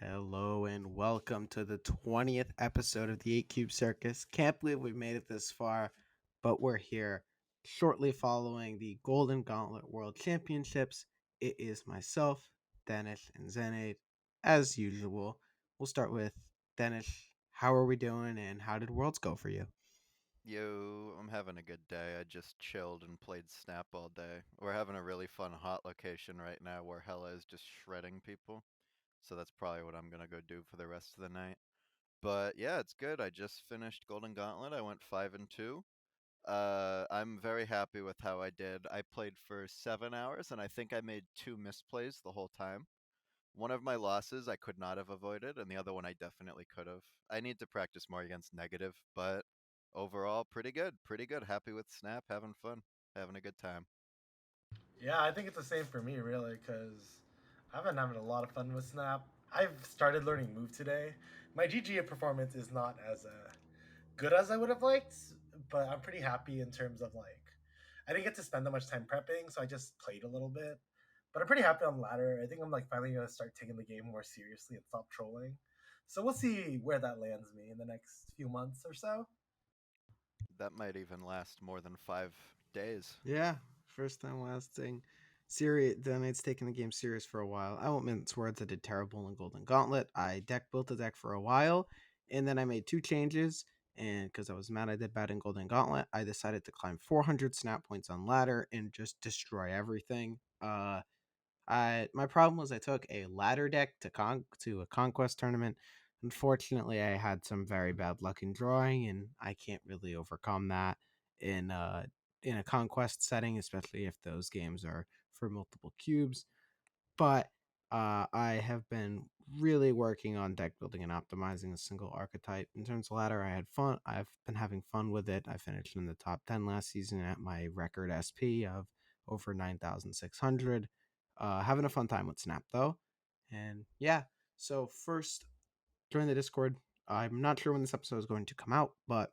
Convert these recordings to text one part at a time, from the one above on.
Hello and welcome to the 20th episode of the 8 Cube Circus. Can't believe we made it this far, but we're here shortly following the Golden Gauntlet World Championships. It is myself, Denish, and Xenaid. As usual, we'll start with Denish. How are we doing and how did Worlds go for you? Yo, I'm having a good day. I just chilled and played Snap all day. We're having a really fun hot location right now where Hella is just shredding people. So that's probably what I'm gonna go do for the rest of the night. But yeah, it's good. I just finished Golden Gauntlet. I went 5-2. I'm very happy with how I did. I played for 7 hours and I think I made two misplays the whole time. One of my losses I could not have avoided, and the other one I definitely could have. I need to practice more against negative, but overall, pretty good. Pretty good. Happy with Snap, having fun, having a good time. Yeah, I think it's the same for me, really, because I've been having a lot of fun with Snap. I've started learning Move today. My GGA performance is not as good as I would have liked, but I'm pretty happy in terms of I didn't get to spend that much time prepping, so I just played a little bit. But I'm pretty happy on ladder. I think I'm finally gonna start taking the game more seriously and stop trolling. So we'll see where that lands me in the next few months or so. That might even last more than 5 days. Yeah, first time lasting. Serious. Then it's taken the game serious for a while. I won't mince words. I did terrible in Golden Gauntlet. I deck built a deck for a while, and then I made two changes. And because I was mad I did bad in Golden Gauntlet, I decided to climb 400 snap points on ladder and just destroy everything. I my problem was I took a ladder deck to a conquest tournament. Unfortunately, I had some very bad luck in drawing, and I can't really overcome that in in a conquest setting, especially if those games are for multiple cubes. But I have been really working on deck building and optimizing a single archetype. In terms of ladder, I had fun. I've been having fun with it. I finished in the top 10 last season at my record SP of over 9,600. Having a fun time with Snap though. And yeah, so first, join the Discord. I'm not sure when this episode is going to come out, but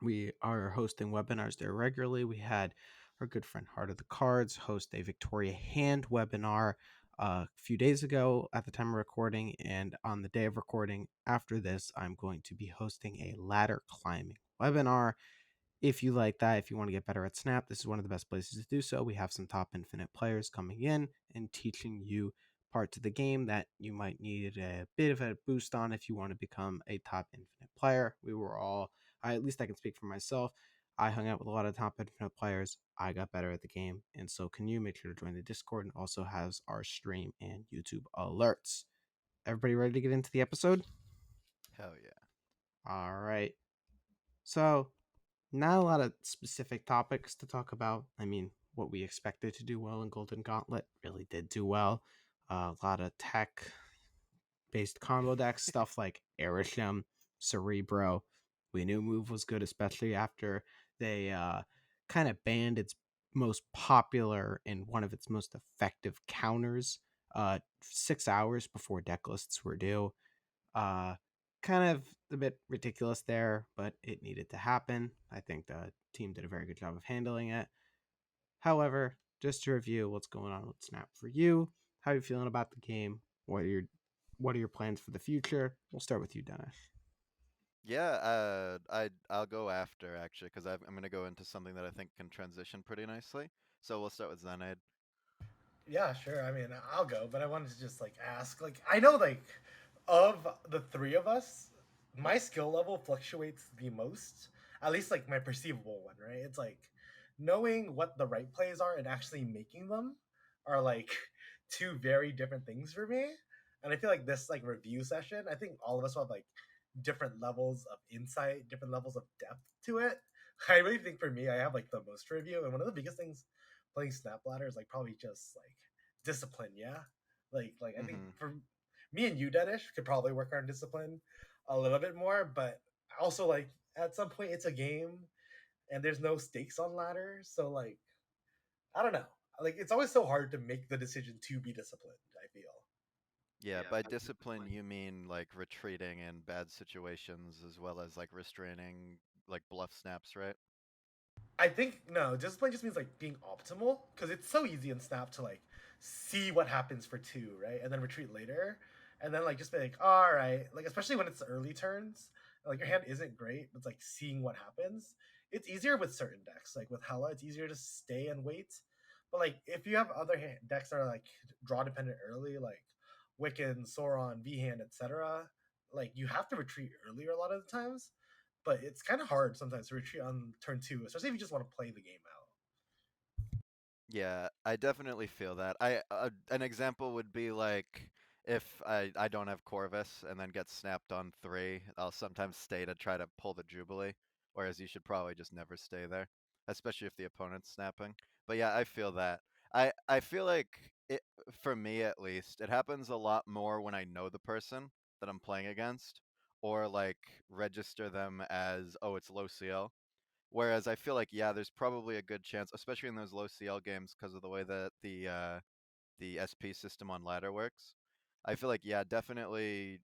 we are hosting webinars there regularly. We had our good friend Heart of the Cards host a Victoria Hand webinar a few days ago at the time of recording. And on the day of recording after this, I'm going to be hosting a ladder climbing webinar. If you like that, if you want to get better at Snap, this is one of the best places to do so. We have some top infinite players coming in and teaching you parts of the game that you might need a bit of a boost on if you want to become a top infinite player. At least I can speak for myself. I hung out with a lot of top infinite players. I got better at the game, and so can you. Make sure to join the Discord, and also has our stream and YouTube alerts. Everybody ready to get into the episode? Hell yeah. All right. So not a lot of specific topics to talk about. I mean, what we expected to do well in Golden Gauntlet really did do well. A lot of tech based combo decks, stuff like Erisham, Cerebro. We knew Move was good, especially after they kind of banned its most popular and one of its most effective counters 6 hours before deck lists were due. Uh, Kind of a bit ridiculous there, but it needed to happen. I think the team did a very good job of handling it. However, just to review what's going on with Snap for you, how are you feeling about the game? What are your plans for the future? We'll start with you, Dennis. Yeah, I'll go after actually because I'm gonna go into something that I think can transition pretty nicely. So we'll start with Xenaid. Yeah, sure. I mean, I'll go, but I wanted to just ask. I know of the three of us, my skill level fluctuates the most. At least my perceivable one, right? It's knowing what the right plays are and actually making them are two very different things for me. And I feel like this review session, I think all of us will have different levels of insight, different levels of depth to it. I really think for me, I have the most review, and one of the biggest things playing Snap Ladder is probably just discipline. Yeah, I think Mm-hmm. for me and you, Denish, could probably work on discipline a little bit more, but also at some point it's a game and there's no stakes on ladder, so I don't know. It's always so hard to make the decision to be disciplined. I feel. Yeah, by discipline you mean like retreating in bad situations as well as like restraining like bluff snaps, right? I think no, discipline just means being optimal because it's so easy in Snap to see what happens for two, right, and then retreat later. and then like just be like, all right, like especially when it's early turns, like your hand isn't great, but it's like seeing what happens. It's easier with certain decks, like with Hela, it's easier to stay and wait. But like if you have other decks that are like draw dependent early, like Wiccan, Sauron, V Hand, etc., like you have to retreat earlier a lot of the times. But it's kind of hard sometimes to retreat on turn two, especially if you just want to play the game out. Yeah, I definitely feel that. An example would be like if I don't have Corvus and then get snapped on 3, I'll sometimes stay to try to pull the Jubilee, whereas you should probably just never stay there, especially if the opponent's snapping. But yeah, I feel that. I feel like it, for me at least, it happens a lot more when I know the person that I'm playing against, or like register them as, oh, it's low CL. Whereas I feel like, yeah, there's probably a good chance, especially in those low CL games, because of the way that the SP system on ladder works. I feel like, yeah, definitely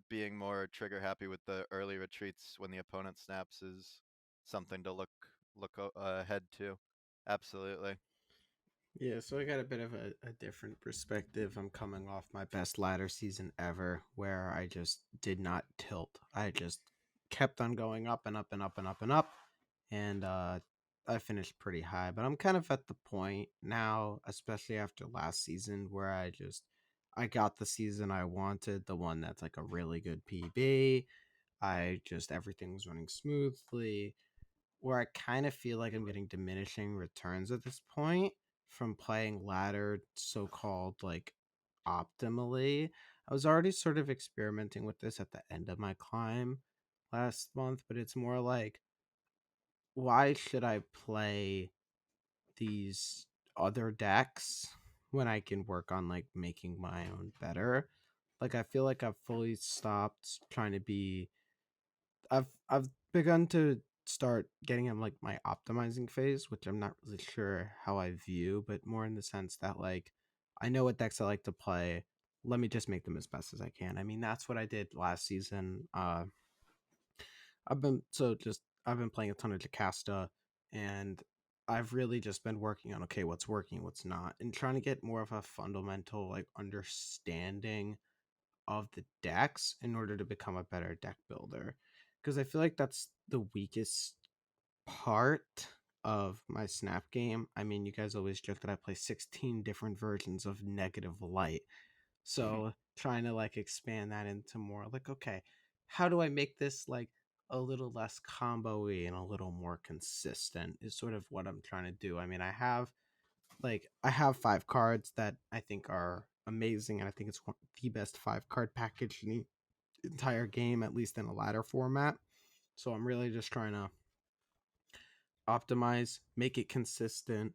being more trigger happy with the early retreats when the opponent snaps is something to look ahead to. Absolutely. Yeah, so I got a bit of a different perspective. I'm coming off my best ladder season ever, where I just did not tilt. I just kept on going up and up and up and up and up, and I finished pretty high. But I'm kind of at the point now, especially after last season, where I got the season I wanted, the one that's like a really good PB. I just everything was running smoothly, where I kind of feel like I'm getting diminishing returns at this point from playing ladder so called like optimally. I was already sort of experimenting with this at the end of my climb last month, but it's more like, why should I play these other decks when I can work on like making my own better? Like I feel like I've fully stopped trying to be I've begun to start getting in like my optimizing phase, which I'm not really sure how I view, but more in the sense that like I know what decks I like to play. Let me just make them as best as I can. I mean, that's what I did last season. I've been playing a ton of Jocasta, and I've really just been working on okay, what's working, what's not, and trying to get more of a fundamental like understanding of the decks in order to become a better deck builder. Because I feel like that's the weakest part of my snap game. I mean, you guys always joke that I play 16 different versions of negative light. So trying to like expand that into more like, okay, how do I make this like a little less combo-y and a little more consistent is sort of what I'm trying to do. I mean, I have 5 cards that I think are amazing, and I think it's the best 5 card package in the entire game, at least in a ladder format. So I'm really just trying to optimize, make it consistent,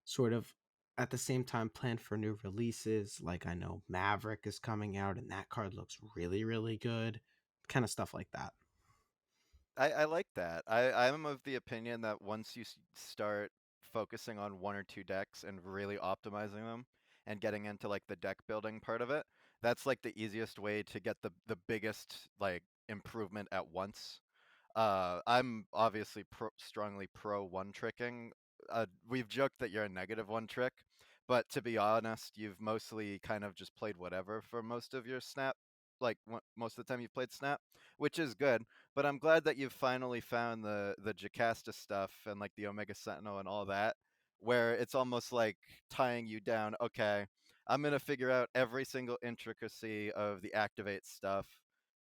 sort of at the same time plan for new releases. Like I know Maverick is coming out, and that card looks really, really good. Kind of stuff like that. I like that. I'm of the opinion that once you start focusing on 1 or 2 decks and really optimizing them and getting into like the deck building part of it, that's like the easiest way to get the biggest like improvement at once. I'm obviously strongly pro one tricking. We've joked that you're a negative one trick, but to be honest, you've mostly kind of just played whatever for most of your snap. Like most of the time you've played snap, which is good. But I'm glad that you've finally found the Jocasta stuff and like the Omega Sentinel and all that, where it's almost like tying you down. Okay, I'm gonna figure out every single intricacy of the activate stuff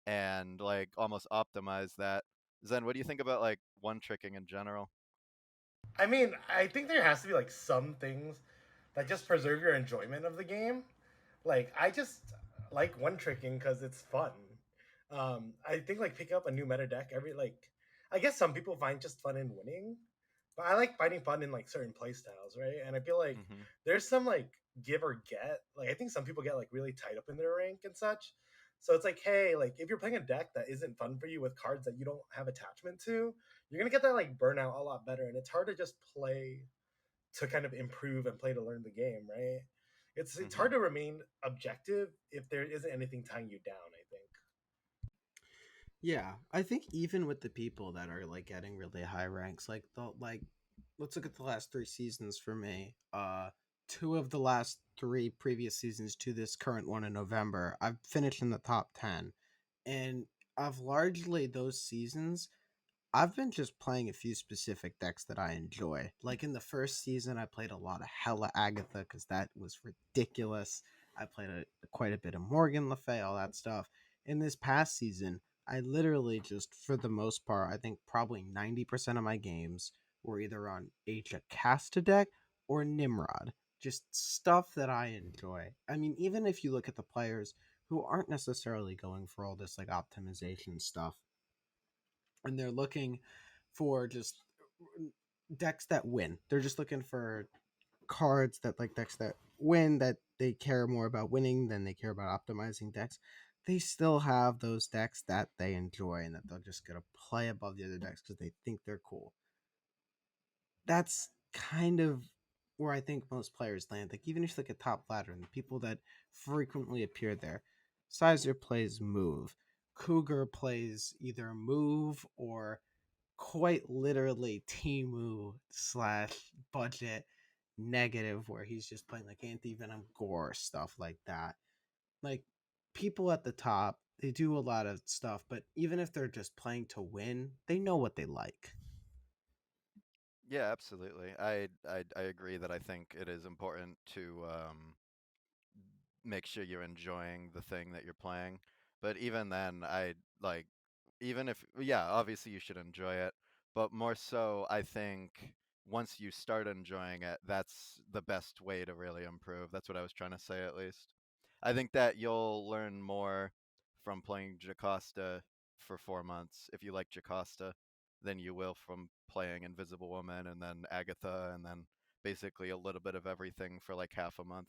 and like almost optimize that. Zen, what do you think about like one tricking in general? I mean, I think there has to be like some things that just preserve your enjoyment of the game. Like I just like one tricking because it's fun. I think like picking up a new meta deck every like I guess some people find just fun in winning, but I like finding fun in like certain play styles, right? And I feel like Hmm. there's some like give or get. Like I think some people get like really tied up in their rank and such. So it's like, hey, like if you're playing a deck that isn't fun for you with cards that you don't have attachment to, you're gonna get that like burnout a lot better. And it's hard to just play to kind of improve and play to learn the game, right? It's Hmm. hard to remain objective if there isn't anything tying you down, I think. Yeah, I think even with the people that are like getting really high ranks, like let's look at the last 3 seasons for me. two of the last three previous seasons to this current one in November, I've finished in the top 10. And I've largely, those seasons, I've been just playing a few specific decks that I enjoy. Like in the first season, I played a lot of Hella Agatha because that was ridiculous. I played quite a bit of Morgan Le Fay, all that stuff. In this past season, I literally just, for the most part, I think probably 90% of my games were either on a Jocasta deck or Nimrod. Just stuff that I enjoy. I mean, even if you look at the players who aren't necessarily going for all this like optimization stuff, and they're looking for just decks that win. They're just looking for cards that like decks that win, that they care more about winning than they care about optimizing decks. They still have those decks that they enjoy and that they're just gonna play above the other decks because they think they're cool. That's kind of where I think most players land. Like even if you look at top ladder and the people that frequently appear there, Sizer plays move. Cougar plays either move or quite literally Timu slash budget negative, where he's just playing like anti venom gore stuff like that. Like people at the top, they do a lot of stuff, but even if they're just playing to win, they know what they like. Yeah, absolutely. I agree that I think it is important to make sure you're enjoying the thing that you're playing. But even then, I like, even if, yeah, obviously you should enjoy it, but more so, I think once you start enjoying it, that's the best way to really improve. That's what I was trying to say, at least. I think that you'll learn more from playing Jocasta for 4 months if you like Jocasta than you will from playing Invisible Woman and then Agatha and then basically a little bit of everything for like half a month.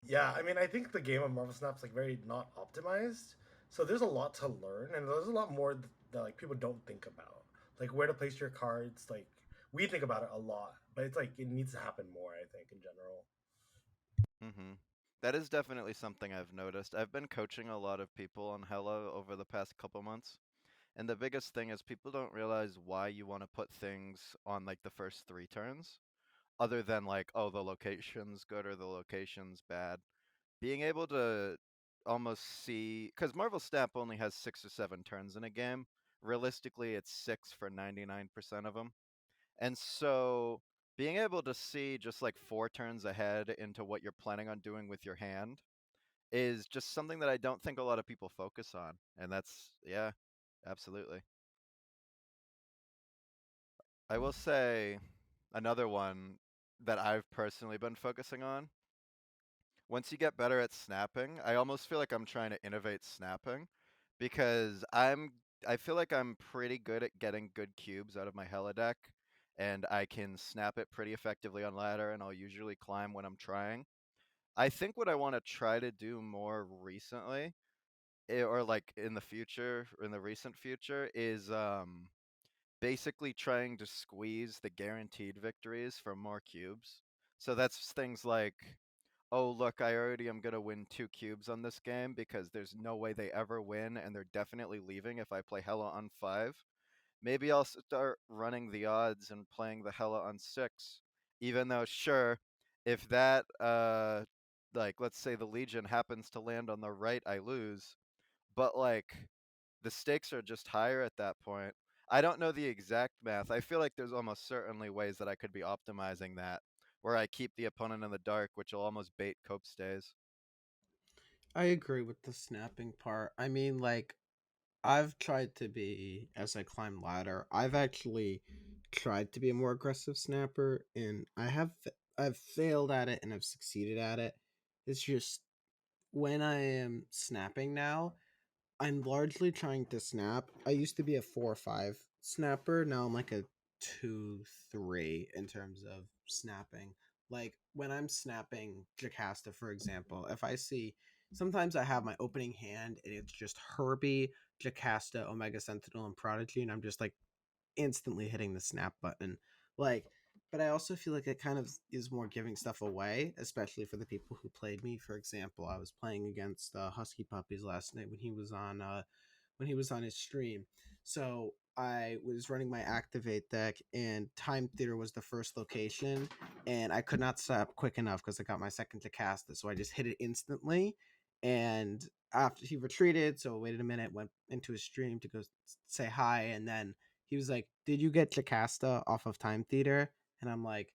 Yeah, I mean, I think the game of Marvel Snap's like very not optimized, so there's a lot to learn, and there's a lot more that like people don't think about, like where to place your cards. Like we think about it a lot, but it's like it needs to happen more. I think in general. Hmm. That is definitely something I've noticed. I've been coaching a lot of people on Hello over the past couple months, and the biggest thing is people don't realize why you want to put things on like the first 3 turns, other than like, oh, the location's good or the location's bad. Being able to almost see, because Marvel Snap only has 6 or 7 turns in a game. Realistically, it's 6 for 99% of them. And so being able to see just like 4 turns ahead into what you're planning on doing with your hand is just something that I don't think a lot of people focus on. And that's, yeah, absolutely. I will say another one that I've personally been focusing on. Once you get better at snapping, I almost feel like I'm trying to innovate snapping because I feel like I'm pretty good at getting good cubes out of my Hella deck, and I can snap it pretty effectively on ladder, and I'll usually climb when I'm trying. I think what I want to try to do more recently, or like in the future, in the recent future, is basically trying to squeeze the guaranteed victories from more cubes. So that's things like, oh, look, I already am going to win 2 cubes on this game because there's no way they ever win, and they're definitely leaving if I play Hella on 5. Maybe I'll start running the odds and playing the Hella on 6. Even though, sure, if that, like, let's say the Legion happens to land on the right, I lose. But, like, the stakes are just higher at that point. I don't know the exact math. I feel like there's almost certainly ways that I could be optimizing that, where I keep the opponent in the dark, which will almost bait cope stays. I agree with the snapping part. I mean, like, I've tried to be, as I climb ladder, I've actually tried to be a more aggressive snapper, and I've failed at it and I've succeeded at it. It's just when I am snapping now, I'm largely trying to snap. I used to be a 4 or 5 snapper. Now I'm like a 2 3 in terms of snapping. Like when I'm snapping Jocasta, for example, if I see sometimes I have my opening hand and it's just Herbie, Jocasta, Omega Sentinel, and Prodigy, and I'm just like instantly hitting the snap button. Like, but I also feel like it kind of is more giving stuff away, especially for the people who played me. For example, I was playing against Husky Puppies last night when he was on his stream. So I was running my activate deck, and Time Theater was the first location, and I could not stop quick enough because I got my second to cast it, so I just hit it instantly. And after he retreated, so I waited a minute, went into his stream to go say hi, and then he was like, "Did you get Jocasta off of Time Theater?" And I'm like,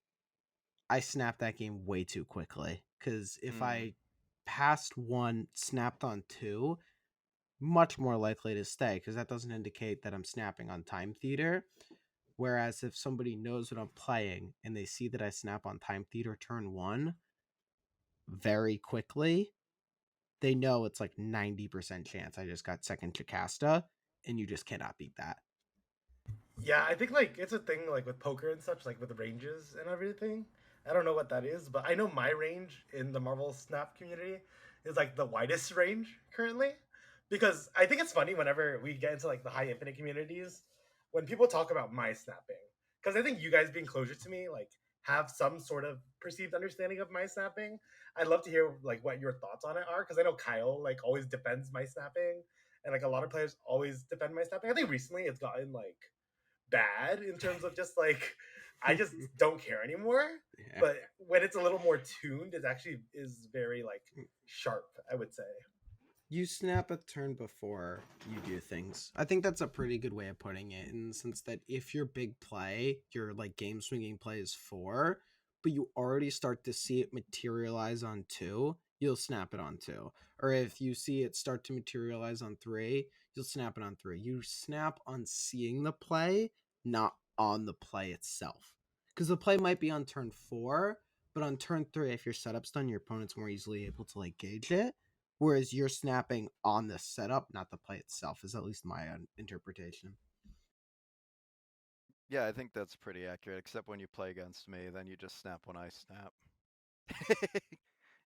I snapped that game way too quickly because if Mm. I passed one, snapped on two, much more likely to stay because that doesn't indicate that I'm snapping on Time Theater. Whereas if somebody knows what I'm playing and they see that I snap on Time Theater turn one very quickly, they know it's like 90% chance I just got second Jocasta, and you just cannot beat that. Yeah, I think like it's a thing like with poker and such, like with the ranges and everything. I don't know what that is, but I know my range in the Marvel Snap community is like the widest range currently. Because I think it's funny whenever we get into like the high infinite communities, when people talk about my snapping. Because I think you guys being closer to me, like have some sort of perceived understanding of my snapping. I'd love to hear like what your thoughts on it are, because I know Kyle like always defends my snapping, and like a lot of players always defend my snapping. I think recently it's gotten like bad in terms of just like I just don't care anymore. Yeah. But when it's a little more tuned, it actually is very like sharp, I would say. You snap a turn before you do things. I think that's a pretty good way of putting it, in the sense that if your big play, your like game swinging play is four, but you already start to see it materialize on two, you'll snap it on two. Or if you see it start to materialize on three, you'll snap it on three. You snap on seeing the play, not on the play itself. Because the play might be on turn four, but on turn three, if your setup's done, your opponent's more easily able to like gauge it, whereas you're snapping on the setup, not the play itself, is at least my interpretation. Yeah, I think that's pretty accurate, except when you play against me, then you just snap when I snap.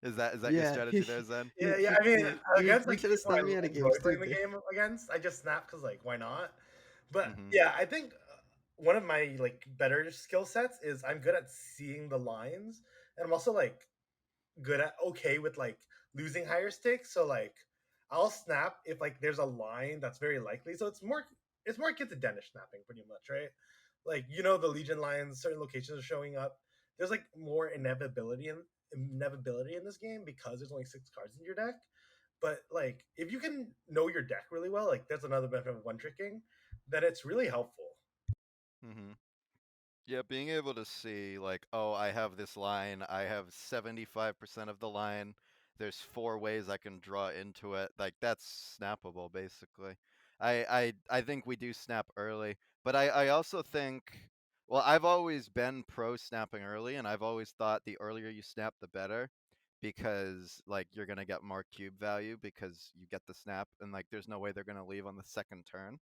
Is that your Yeah, strategy there, Zen? Yeah. I mean, against you like should have people stopped me I out of enjoy games too, playing the dude. game against, I just snap because like why not? But Mm-hmm. yeah, I think one of my like better skill sets is I'm good at seeing the lines, and I'm also like good at okay with like losing higher stakes. So like I'll snap if like there's a line that's very likely. So it's more akin to Denish snapping pretty much, right? Like the Legion lines, certain locations are showing up. There's like more inevitability in this game because there's only 6 cards in your deck. But like if you can know your deck really well, like that's another benefit of one tricking, then it's really helpful. Mm-hmm. Yeah, being able to see like, oh, I have this line, I have 75% of the line. There's four ways I can draw into it. Like that's snappable basically. I think we do snap early, but I also think, well, I've always been pro snapping early, and I've always thought the earlier you snap the better, because like you're gonna get more cube value because you get the snap, and like there's no way they're gonna leave on the second turn.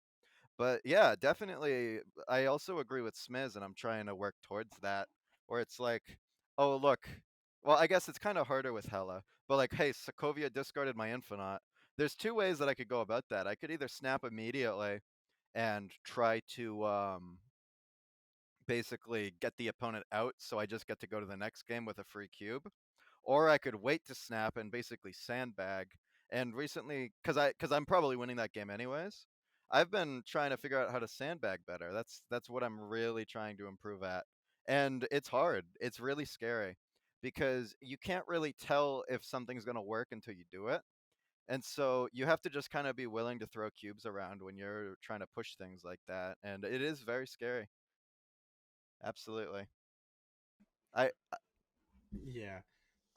But yeah, definitely. I also agree with Smlz, and I'm trying to work towards that, where it's like, oh, look. Well, I guess it's kind of harder with Hela, but like, hey, Sokovia discarded my Infinite. There's two ways that I could go about that. I could either snap immediately and try to basically get the opponent out, so I just get to go to the next game with a free cube, or I could wait to snap and basically sandbag. And recently, because I'm probably winning that game anyways, I've been trying to figure out how to sandbag better. That's what I'm really trying to improve at, and it's hard. It's really scary because you can't really tell if something's gonna work until you do it. And so you have to just kind of be willing to throw cubes around when you're trying to push things like that, and it is very scary. Absolutely. I Yeah,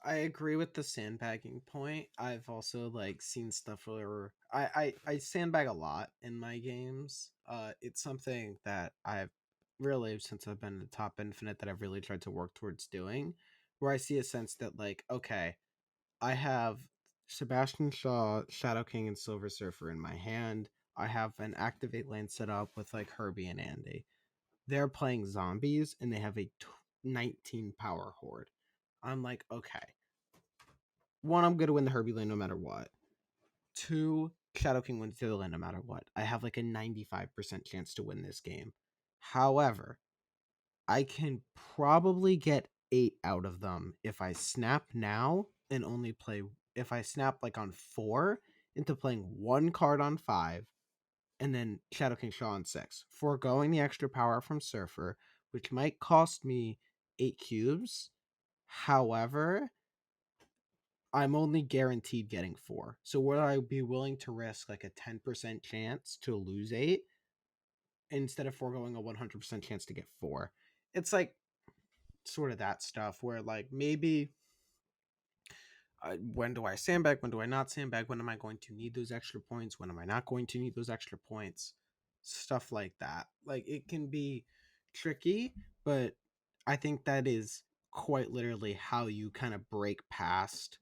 I agree with the sandbagging point. I've also like seen stuff where I sandbag a lot in my games. It's something that I've really, since I've been in the top infinite, that I've really tried to work towards doing. Where I see a sense that like, okay, I have Sebastian Shaw, Shadow King, and Silver Surfer in my hand. I have an activate lane set up with like Herbie and Andy. They're playing zombies and they have a 19 power horde. I'm like, okay, one, I'm going to win the Herbie lane no matter what. Two, Shadow King wins the other lane no matter what. I have like a 95% chance to win this game. However, I can probably get 8 out of them if I snap now and only play, if I snap like on 4 into playing one card on 5 and then Shadow King Shaw on 6, foregoing the extra power from Surfer, which might cost me 8 cubes. However, I'm only guaranteed getting 4. So would I be willing to risk like a 10% chance to lose 8 instead of foregoing a 100% chance to get 4? It's like sort of that stuff where like maybe when do I sandbag? When do I not sandbag? When am I going to need those extra points? When am I not going to need those extra points? Stuff like that. Like it can be tricky, but I think that is quite literally how you kind of break past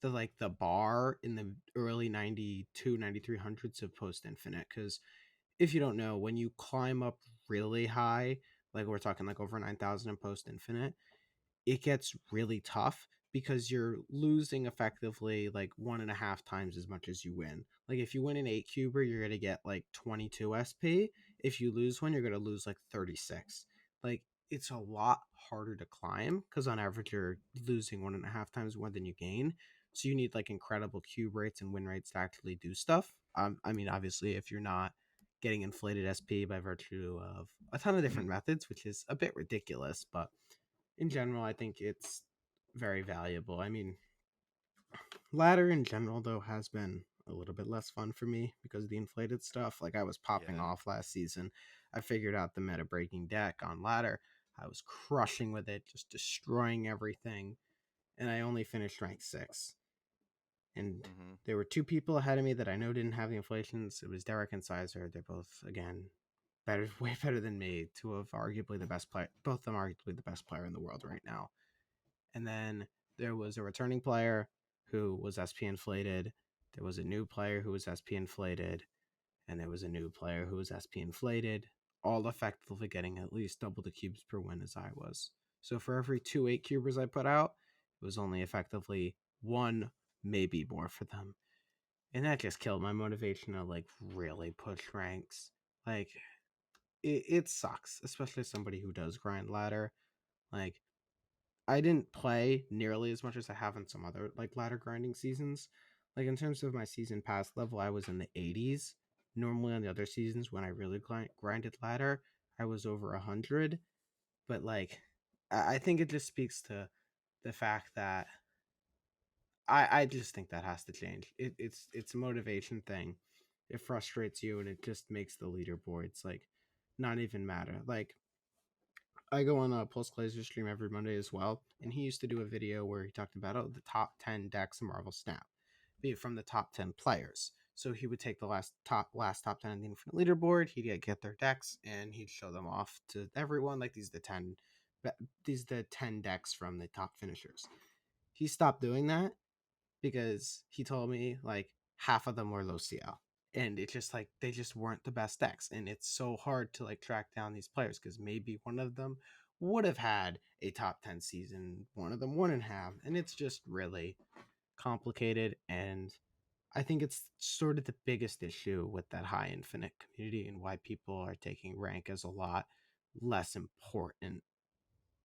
the bar in the early 92 9300s of post infinite. Because if you don't know, when you climb up really high, like we're talking like over 9,000 in post infinite, it gets really tough because you're losing effectively like 1.5 times as much as you win. Like if you win an 8 cuber, you're gonna get like 22 SP. If you lose one, you're gonna lose like 36. Like it's a lot harder to climb because on average you're losing 1.5 times more than you gain. So you need like incredible cube rates and win rates to actually do stuff. I mean, obviously, if you're not getting inflated SP by virtue of a ton of different methods, which is a bit ridiculous, but in general, I think it's very valuable. I mean, ladder in general though has been a little bit less fun for me because of the inflated stuff. Like I was popping Yeah. off last season. I figured out the meta breaking deck on ladder. I was crushing with it, just destroying everything, and I only finished rank 6. And Mhm. there were 2 people ahead of me that I know didn't have the inflations. It was Derek and Sizer. They're both again better, way better than me. Two of arguably the best player, both of them arguably the best player in the world right now. And then there was a returning player who was SP inflated. There was a new player who was SP inflated, and there was a new player who was SP inflated, all effectively getting at least double the cubes per win as I was. So for every 2 8 cubers I put out, it was only effectively 1, maybe more for them. And that just killed my motivation to like really push ranks. Like it sucks, especially as somebody who does grind ladder. Like I didn't play nearly as much as I have in some other like ladder grinding seasons. Like in terms of my season pass level, I was in the 80s. Normally on the other seasons when I really grinded ladder, I was over 100. But like, I think it just speaks to the fact that I just think that has to change. It's a motivation thing. It frustrates you and it just makes the leaderboards like not even matter. Like I go on a Pulse Glazer stream every Monday as well, and he used to do a video where he talked about the top 10 decks in Marvel Snap, be it from the top 10 players. So he would take the last top 10 on the Infinite Leaderboard. He'd get their decks and he'd show them off to everyone. Like these are the 10 decks from the top finishers. He stopped doing that because he told me like half of them were low CL. And it's just like they just weren't the best decks. And it's so hard to like track down these players because maybe one of them would have had a top 10 season, one of them wouldn't have. And it's just really complicated. And I think it's sort of the biggest issue with that high infinite community and why people are taking rank as a lot less important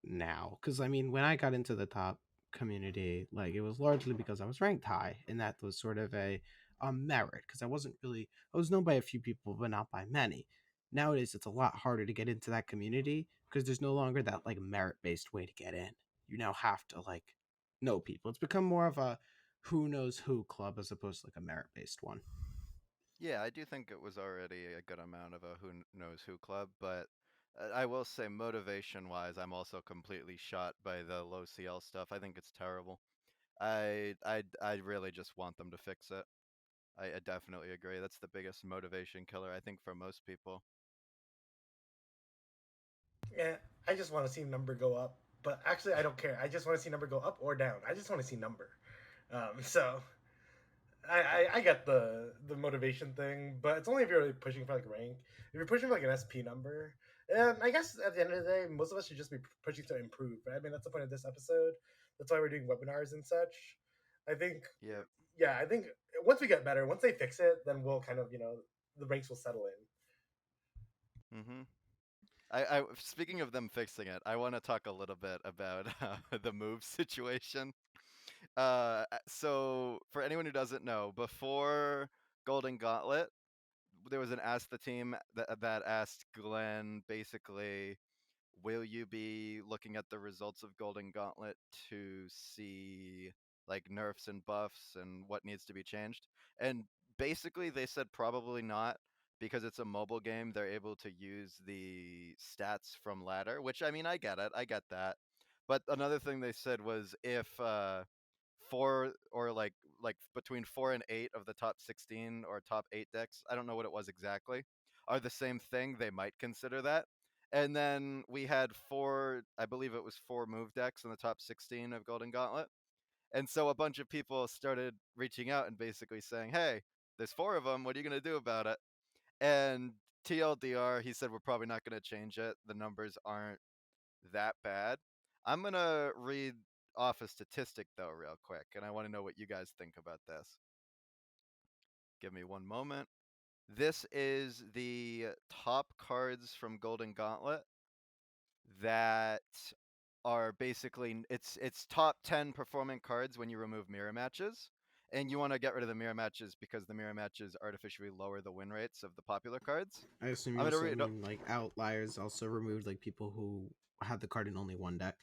now. Because I mean, when I got into the top community, like it was largely because I was ranked high, and that was sort of a merit because I was known by a few people, but not by many. Nowadays, it's a lot harder to get into that community because there's no longer that like merit based way to get in. You now have to like know people. It's become more of a who knows who club as opposed to like a merit based one. Yeah, I do think it was already a good amount of a knows who club, but I will say motivation wise, I'm also completely shot by the low CL stuff. I think it's terrible. I really just want them to fix it. I definitely agree. That's the biggest motivation killer I think for most people. Yeah, I just want to see number go up. But actually, I don't care. I just want to see number go up or down. I just want to see number. So I get the motivation thing, but it's only if you're really pushing for like rank. If you're pushing for like an SP number, and I guess at the end of the day, most of us should just be pushing to improve. Right? I mean, that's the point of this episode. That's why we're doing webinars and such. I think, Yep. yeah, I think once we get better, once they fix it, then we'll kind of the ranks will settle in. Mhm. I speaking of them fixing it, I want to talk a little bit about the move situation. So for anyone who doesn't know, before Golden Gauntlet, there was an Ask the Team that asked Glenn basically, will you be looking at the results of Golden Gauntlet to see like nerfs and buffs and what needs to be changed? And basically they said probably not, because it's a mobile game. They're able to use the stats from ladder, which I mean, I get it. I get that. But another thing they said was if four or like between 4 and 8 of the top 16 or top 8 decks, I don't know what it was exactly, are the same thing, they might consider that. And then we had four, I believe it was four move decks in the top 16 of Golden Gauntlet. And so a bunch of people started reaching out and basically saying, hey, there's four of them. What are you going to do about it? And TLDR, he said, we're probably not going to change it. The numbers aren't that bad. I'm going to read off a statistic, though, real quick. And I want to know what you guys think about this. Give me one moment. This is the top cards from Golden Gauntlet that are basically it's top 10 performing cards when you remove mirror matches, and you want to get rid of the mirror matches because the mirror matches artificially lower the win rates of the popular cards. I assume I'm you gonna also read. mean like outliers also removed, like people who had the card in only one deck.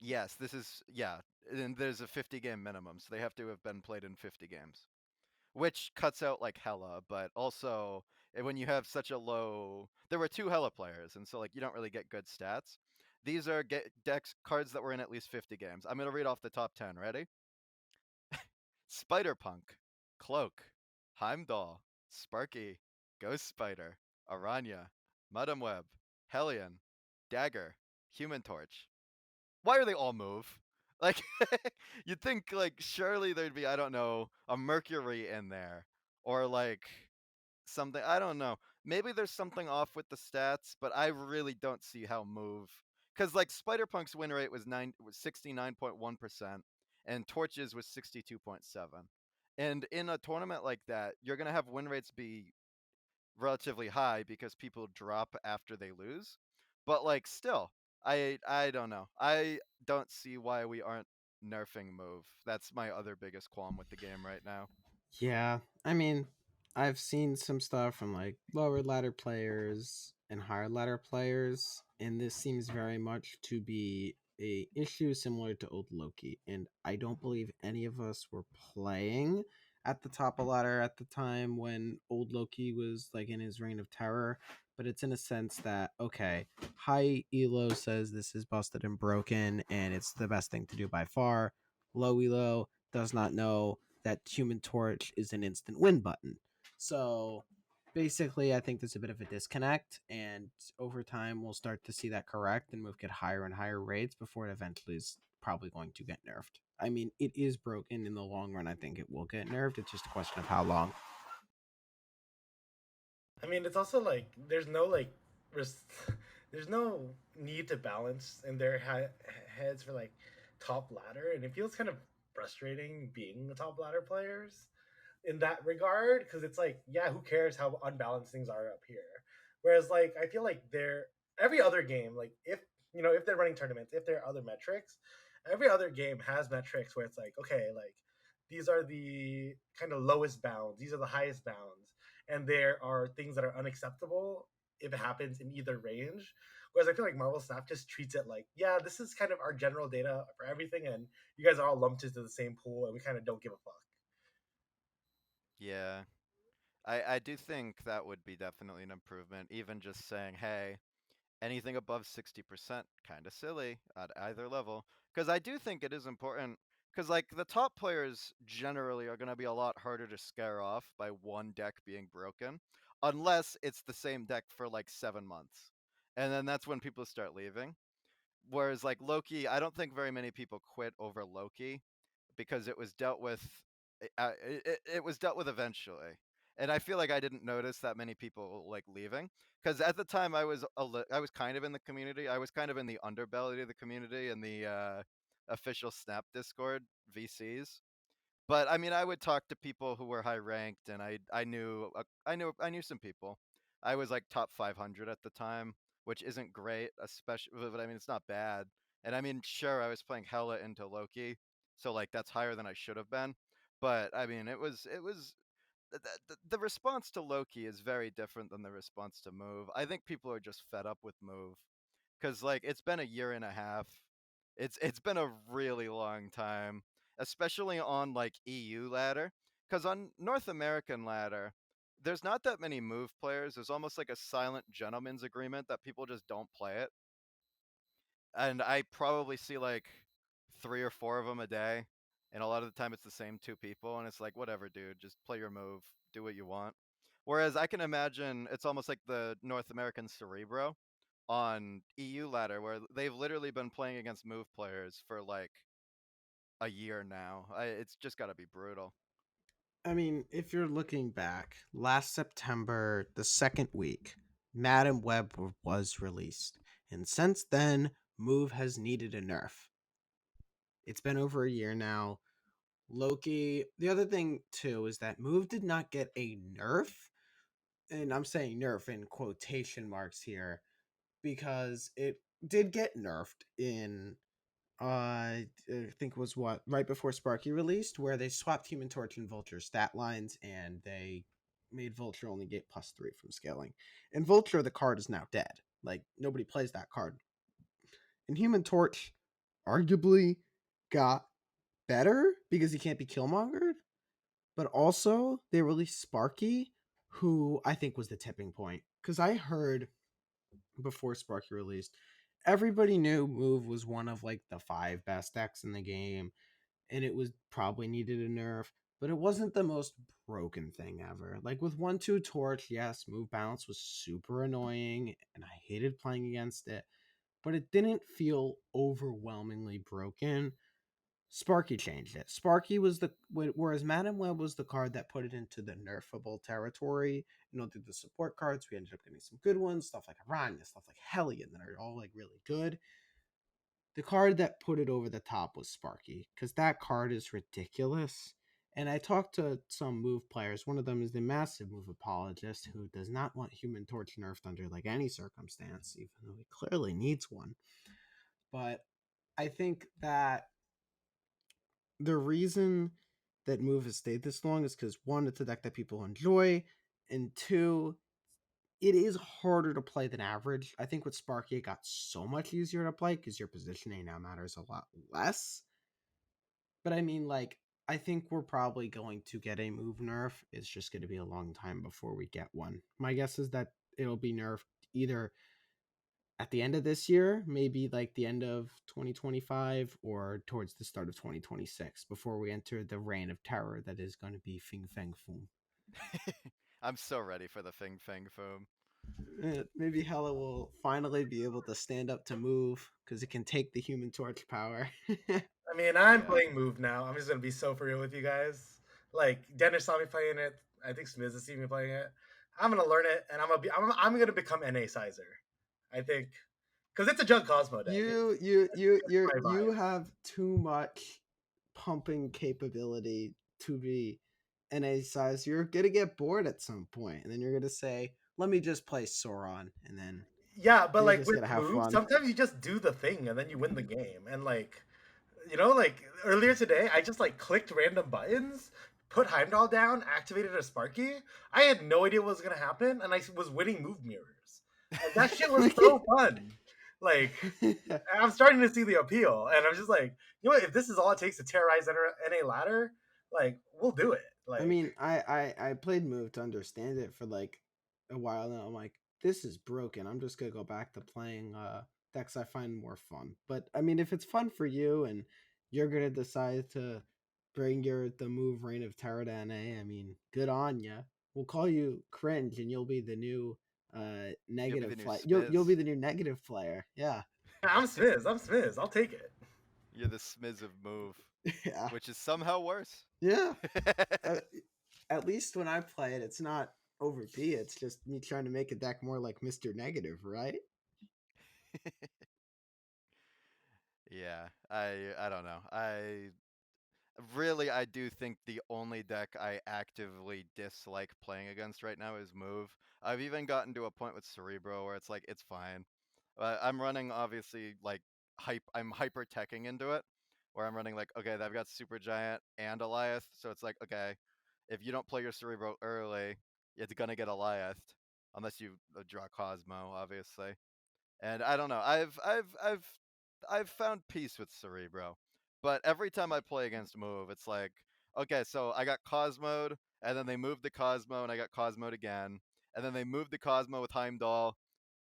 Yes, this is, yeah, and there's a 50 game minimum, so they have to have been played in 50 games, which cuts out like hella. But also, when you have such a low, there were two hella players, and so like you don't really get good stats. These are decks cards that were in at least 50 games. I'm gonna read off the top 10. Ready? Spider Punk, Cloak, Heimdall, Sparky, Ghost Spider, Aranya, Madam Web, Hellion, Dagger, Human Torch. Why are they all move? Like, you'd think, like, surely there'd be, I don't know, a Mercury in there. Or, like, something. I don't know. Maybe there's something off with the stats, but I really don't see how move. Because, like, Spider Punk's win rate was 69.1%, and Torches was 62.7. And in a tournament like that, you're going to have win rates be relatively high because people drop after they lose. But like still, I don't know. I don't see why we aren't nerfing move. That's my other biggest qualm with the game right now. Yeah, I mean, I've seen some stuff from like lower ladder players and higher ladder players, and this seems very much to be a issue similar to old Loki. And I don't believe any of us were playing at the top of ladder at the time when old Loki was like in his reign of terror. But it's in a sense that okay, high elo says this is busted and broken, and it's the best thing to do by far. Low elo does not know that Human Torch is an instant win button. So basically, I think there's a bit of a disconnect, and over time, we'll start to see that correct and move get higher and higher rates before it eventually is probably going to get nerfed. I mean, it is broken in the long run. I think it will get nerfed. It's just a question of how long. I mean, it's also like there's no like res- there's no need to balance in their heads for like top ladder, and it feels kind of frustrating being the top ladder players in that regard because it's like, yeah, who cares how unbalanced things are up here? Whereas like I feel like they're every other game, like if if they're running tournaments, if there are other metrics, every other game has metrics where it's like, okay, like these are the kind of lowest bounds, these are the highest bounds, and there are things that are unacceptable if it happens in either range. Whereas I feel like Marvel Snap just treats it like, yeah, this is kind of our general data for everything, and you guys are all lumped into the same pool, and we kind of don't give a fuck. Yeah. I do think that would be definitely an improvement. Even just saying, hey, anything above 60%, kind of silly at either level. Because I do think it is important. Because, like, the top players generally are going to be a lot harder to scare off by one deck being broken, unless it's the same deck for like 7 months. And then that's when people start leaving. Whereas, like, Loki, I don't think very many people quit over Loki because it was dealt with. It was dealt with eventually, and I feel like I didn't notice that many people like leaving because at the time I was kind of in the community. I was kind of in the underbelly of the community in the official Snap Discord VCs. But I mean, I would talk to people who were high ranked, and I knew some people. I was like top 500 at the time, which isn't great, especially. But I mean, it's not bad. And I mean, sure, I was playing hella into Loki, so like that's higher than I should have been. But I mean, it was the response to Loki is very different than the response to Move. I think people are just fed up with Move because like it's been a year and a half. It's been a really long time, especially on like EU ladder. Because on North American ladder, there's not that many Move players. There's almost like a silent gentleman's agreement that people just don't play it, and I probably see like 3 or 4 of them a day, and a lot of the time it's the same 2 people, and it's like whatever, dude, just play your move, do what you want. Whereas I can imagine it's almost like the North American Cerebro on EU ladder, where they've literally been playing against move players for like a year now. It's just got to be brutal. I mean, if you're looking back, last September, the second week, Madam Web was released. And since then, Move has needed a nerf. It's been over a year now. Loki, the other thing too is that Move did not get a nerf. And I'm saying nerf in quotation marks here because it did get nerfed in I think it was what right before Sparky released, where they swapped Human Torch and Vulture stat lines, and they made Vulture only get +3 from scaling. And Vulture, the card is now dead. Like nobody plays that card. And Human Torch, arguably, got better because he can't be killmongered. But also, they released Sparky, who I think was the tipping point. Because I heard before Sparky released, everybody knew Move was one of like the 5 best decks in the game, and it was probably needed a nerf, but it wasn't the most broken thing ever. Like with 1-2 Torch, yes, Move Bounce was super annoying, and I hated playing against it, but it didn't feel overwhelmingly broken. Sparky changed it. Sparky was whereas Madam Web was the card that put it into the nerfable territory. Through the support cards, we ended up getting some good ones, stuff like Aranya, stuff like Hellion that are all like really good. The card that put it over the top was Sparky, because that card is ridiculous. And I talked to some Move players. One of them is the massive Move apologist who does not want Human Torch nerfed under like any circumstance, even though he clearly needs one. But I think that the reason that Move has stayed this long is because one, it's a deck that people enjoy, and two, it is harder to play than average. I think with Sparky, it got so much easier to play because your positioning now matters a lot less. But I mean, like, I think we're probably going to get a Move nerf. It's just going to be a long time before we get one. My guess is that it'll be nerfed either at the end of this year, maybe like the end of 2025, or towards the start of 2026 before we enter the reign of terror that is going to be Fing Fang Foom. I'm so ready for the Fing Fang Foom. Maybe Hella will finally be able to stand up to Move because it can take the Human Torch power. I mean, I'm Yeah. playing Move now. I'm just gonna be so for real with you guys. Like Denish saw me playing it. I think Smlz has seen me playing it. I'm gonna learn it, and I'm gonna become NA sizer. I think because it's a Jug Cosmo deck. My You vibe. have too much pumping capability to be NA size. You're gonna get bored at some point, and then you're gonna say, "Let me just play Sauron," and then Yeah, but you're like just with gonna have Move, fun. sometimes you just do the thing and then you win the game. And like, like earlier today, I just like clicked random buttons, put Heimdall down, activated a Sparky. I had no idea what was gonna happen, and I was winning Move mirrors. And that shit was so fun. Like, I'm starting to see the appeal, and I'm just like, what? If this is all it takes to terrorize NA ladder, like, we'll do it. I Like, mean, I played Move to understand it for like a while now. I'm like, this is broken. I'm just gonna go back to playing decks I find more fun. But I mean, if it's fun for you and you're gonna decide to bring the Move Reign of Terror to NA, I mean, good on ya. We'll call you cringe, and you'll be the new You'll be the negative new player. Smlz. You'll be the new negative player. Yeah, I'm Smlz. I'm Smlz. I'll take it. You're the Smlz of Move, yeah, which is somehow worse. yeah. Uh, at least when I play it, it's not overp. It's just me trying to make a deck more like Mr. Negative, right? Yeah, I don't know. I do think the only deck I actively dislike playing against right now is Move. I've even gotten to a point with Cerebro where it's like it's fine. I'm running obviously like I'm hyper teching into it, where I'm running like okay, I've got Super Giant and Elias, so it's like okay, if you don't play your Cerebro early, it's gonna get Eliathed, unless you draw Cosmo, obviously. And I don't know. I've found peace with Cerebro, but every time I play against Move, it's like, okay, so I got Cosmoed, and then they moved the Cosmo, and I got Cosmoed again, and then they moved the Cosmo with Heimdall,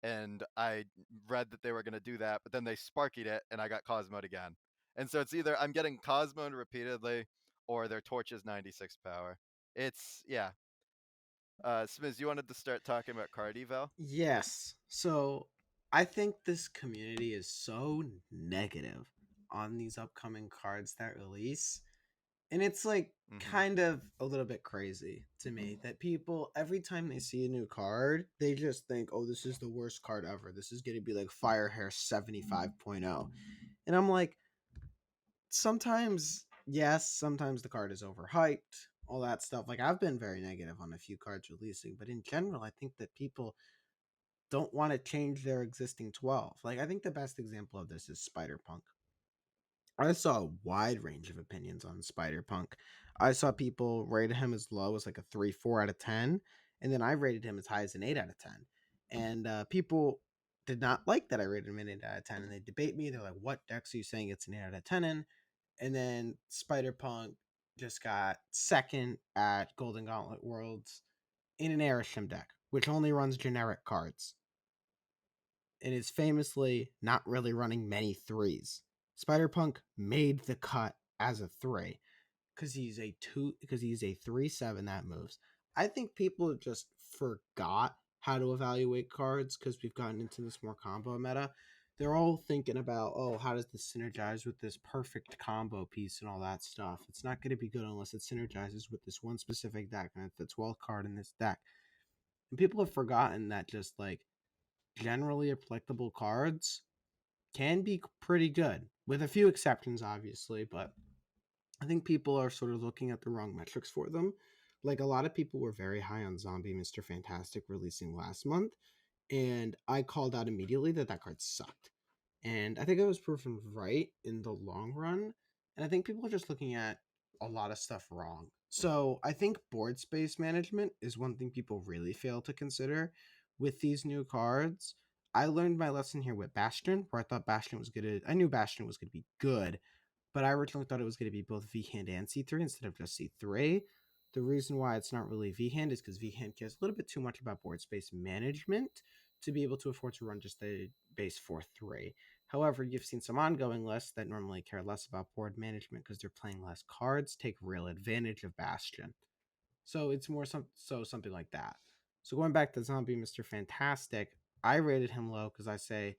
and I read that they were gonna do that, but then they Sparkied it, and I got Cosmoed again. And so it's either I'm getting Cosmoed repeatedly, or their Torch is 96 power. It's yeah. Smz, you wanted to start talking about card eval? Yes. So I think this community is so negative on these upcoming cards that release. And it's like Mm-hmm. kind of a little bit crazy to me that people, every time they see a new card, they just think, oh, this is the worst card ever. This is going to be like Firehair 75.0. And I'm like, sometimes, yes, sometimes the card is overhyped, all that stuff. Like, I've been very negative on a few cards releasing, but in general, I think that people don't want to change their existing 12. Like, I think the best example of this is Spider Punk. I saw a wide range of opinions on Spider Punk. I saw people rate him as low as like a 3, 4 out of 10. And then I rated him as high as an 8 out of 10. And people did not like that I rated him an 8 out of 10. And they debate me. They're like, what decks are you saying it's an 8 out of 10 in? And then Spider Punk just got second at Golden Gauntlet Worlds in an Airshim deck, which only runs generic cards and is famously not really running many threes. Spider Punk made the cut as a 3 because he's a 3/7 that moves. I think people just forgot how to evaluate cards because we've gotten into this more combo meta. They're all thinking about, oh, how does this synergize with this perfect combo piece and all that stuff. It's not going to be good unless it synergizes with this one specific deck, and it's the 12th card in this deck. And people have forgotten that just like generally applicable cards can be pretty good, with a few exceptions, obviously, but I think people are sort of looking at the wrong metrics for them. Like, a lot of people were very high on Zombie Mr. Fantastic releasing last month, and I called out immediately that that card sucked. And I think I was proven right in the long run. And I think people are just looking at a lot of stuff wrong. So I think board space management is one thing people really fail to consider with these new cards. I learned my lesson here with Bastion, where I thought Bastion was good. I knew Bastion was going to be good, but I originally thought it was going to be both V-Hand and C3 instead of just C3. The reason why it's not really V-Hand is because V-Hand cares a little bit too much about board space management to be able to afford to run just a base 4-3. However, you've seen some ongoing lists that normally care less about board management because they're playing less cards, take real advantage of Bastion. So it's more something like that. So going back to Zombie Mr. Fantastic, I rated him low because I say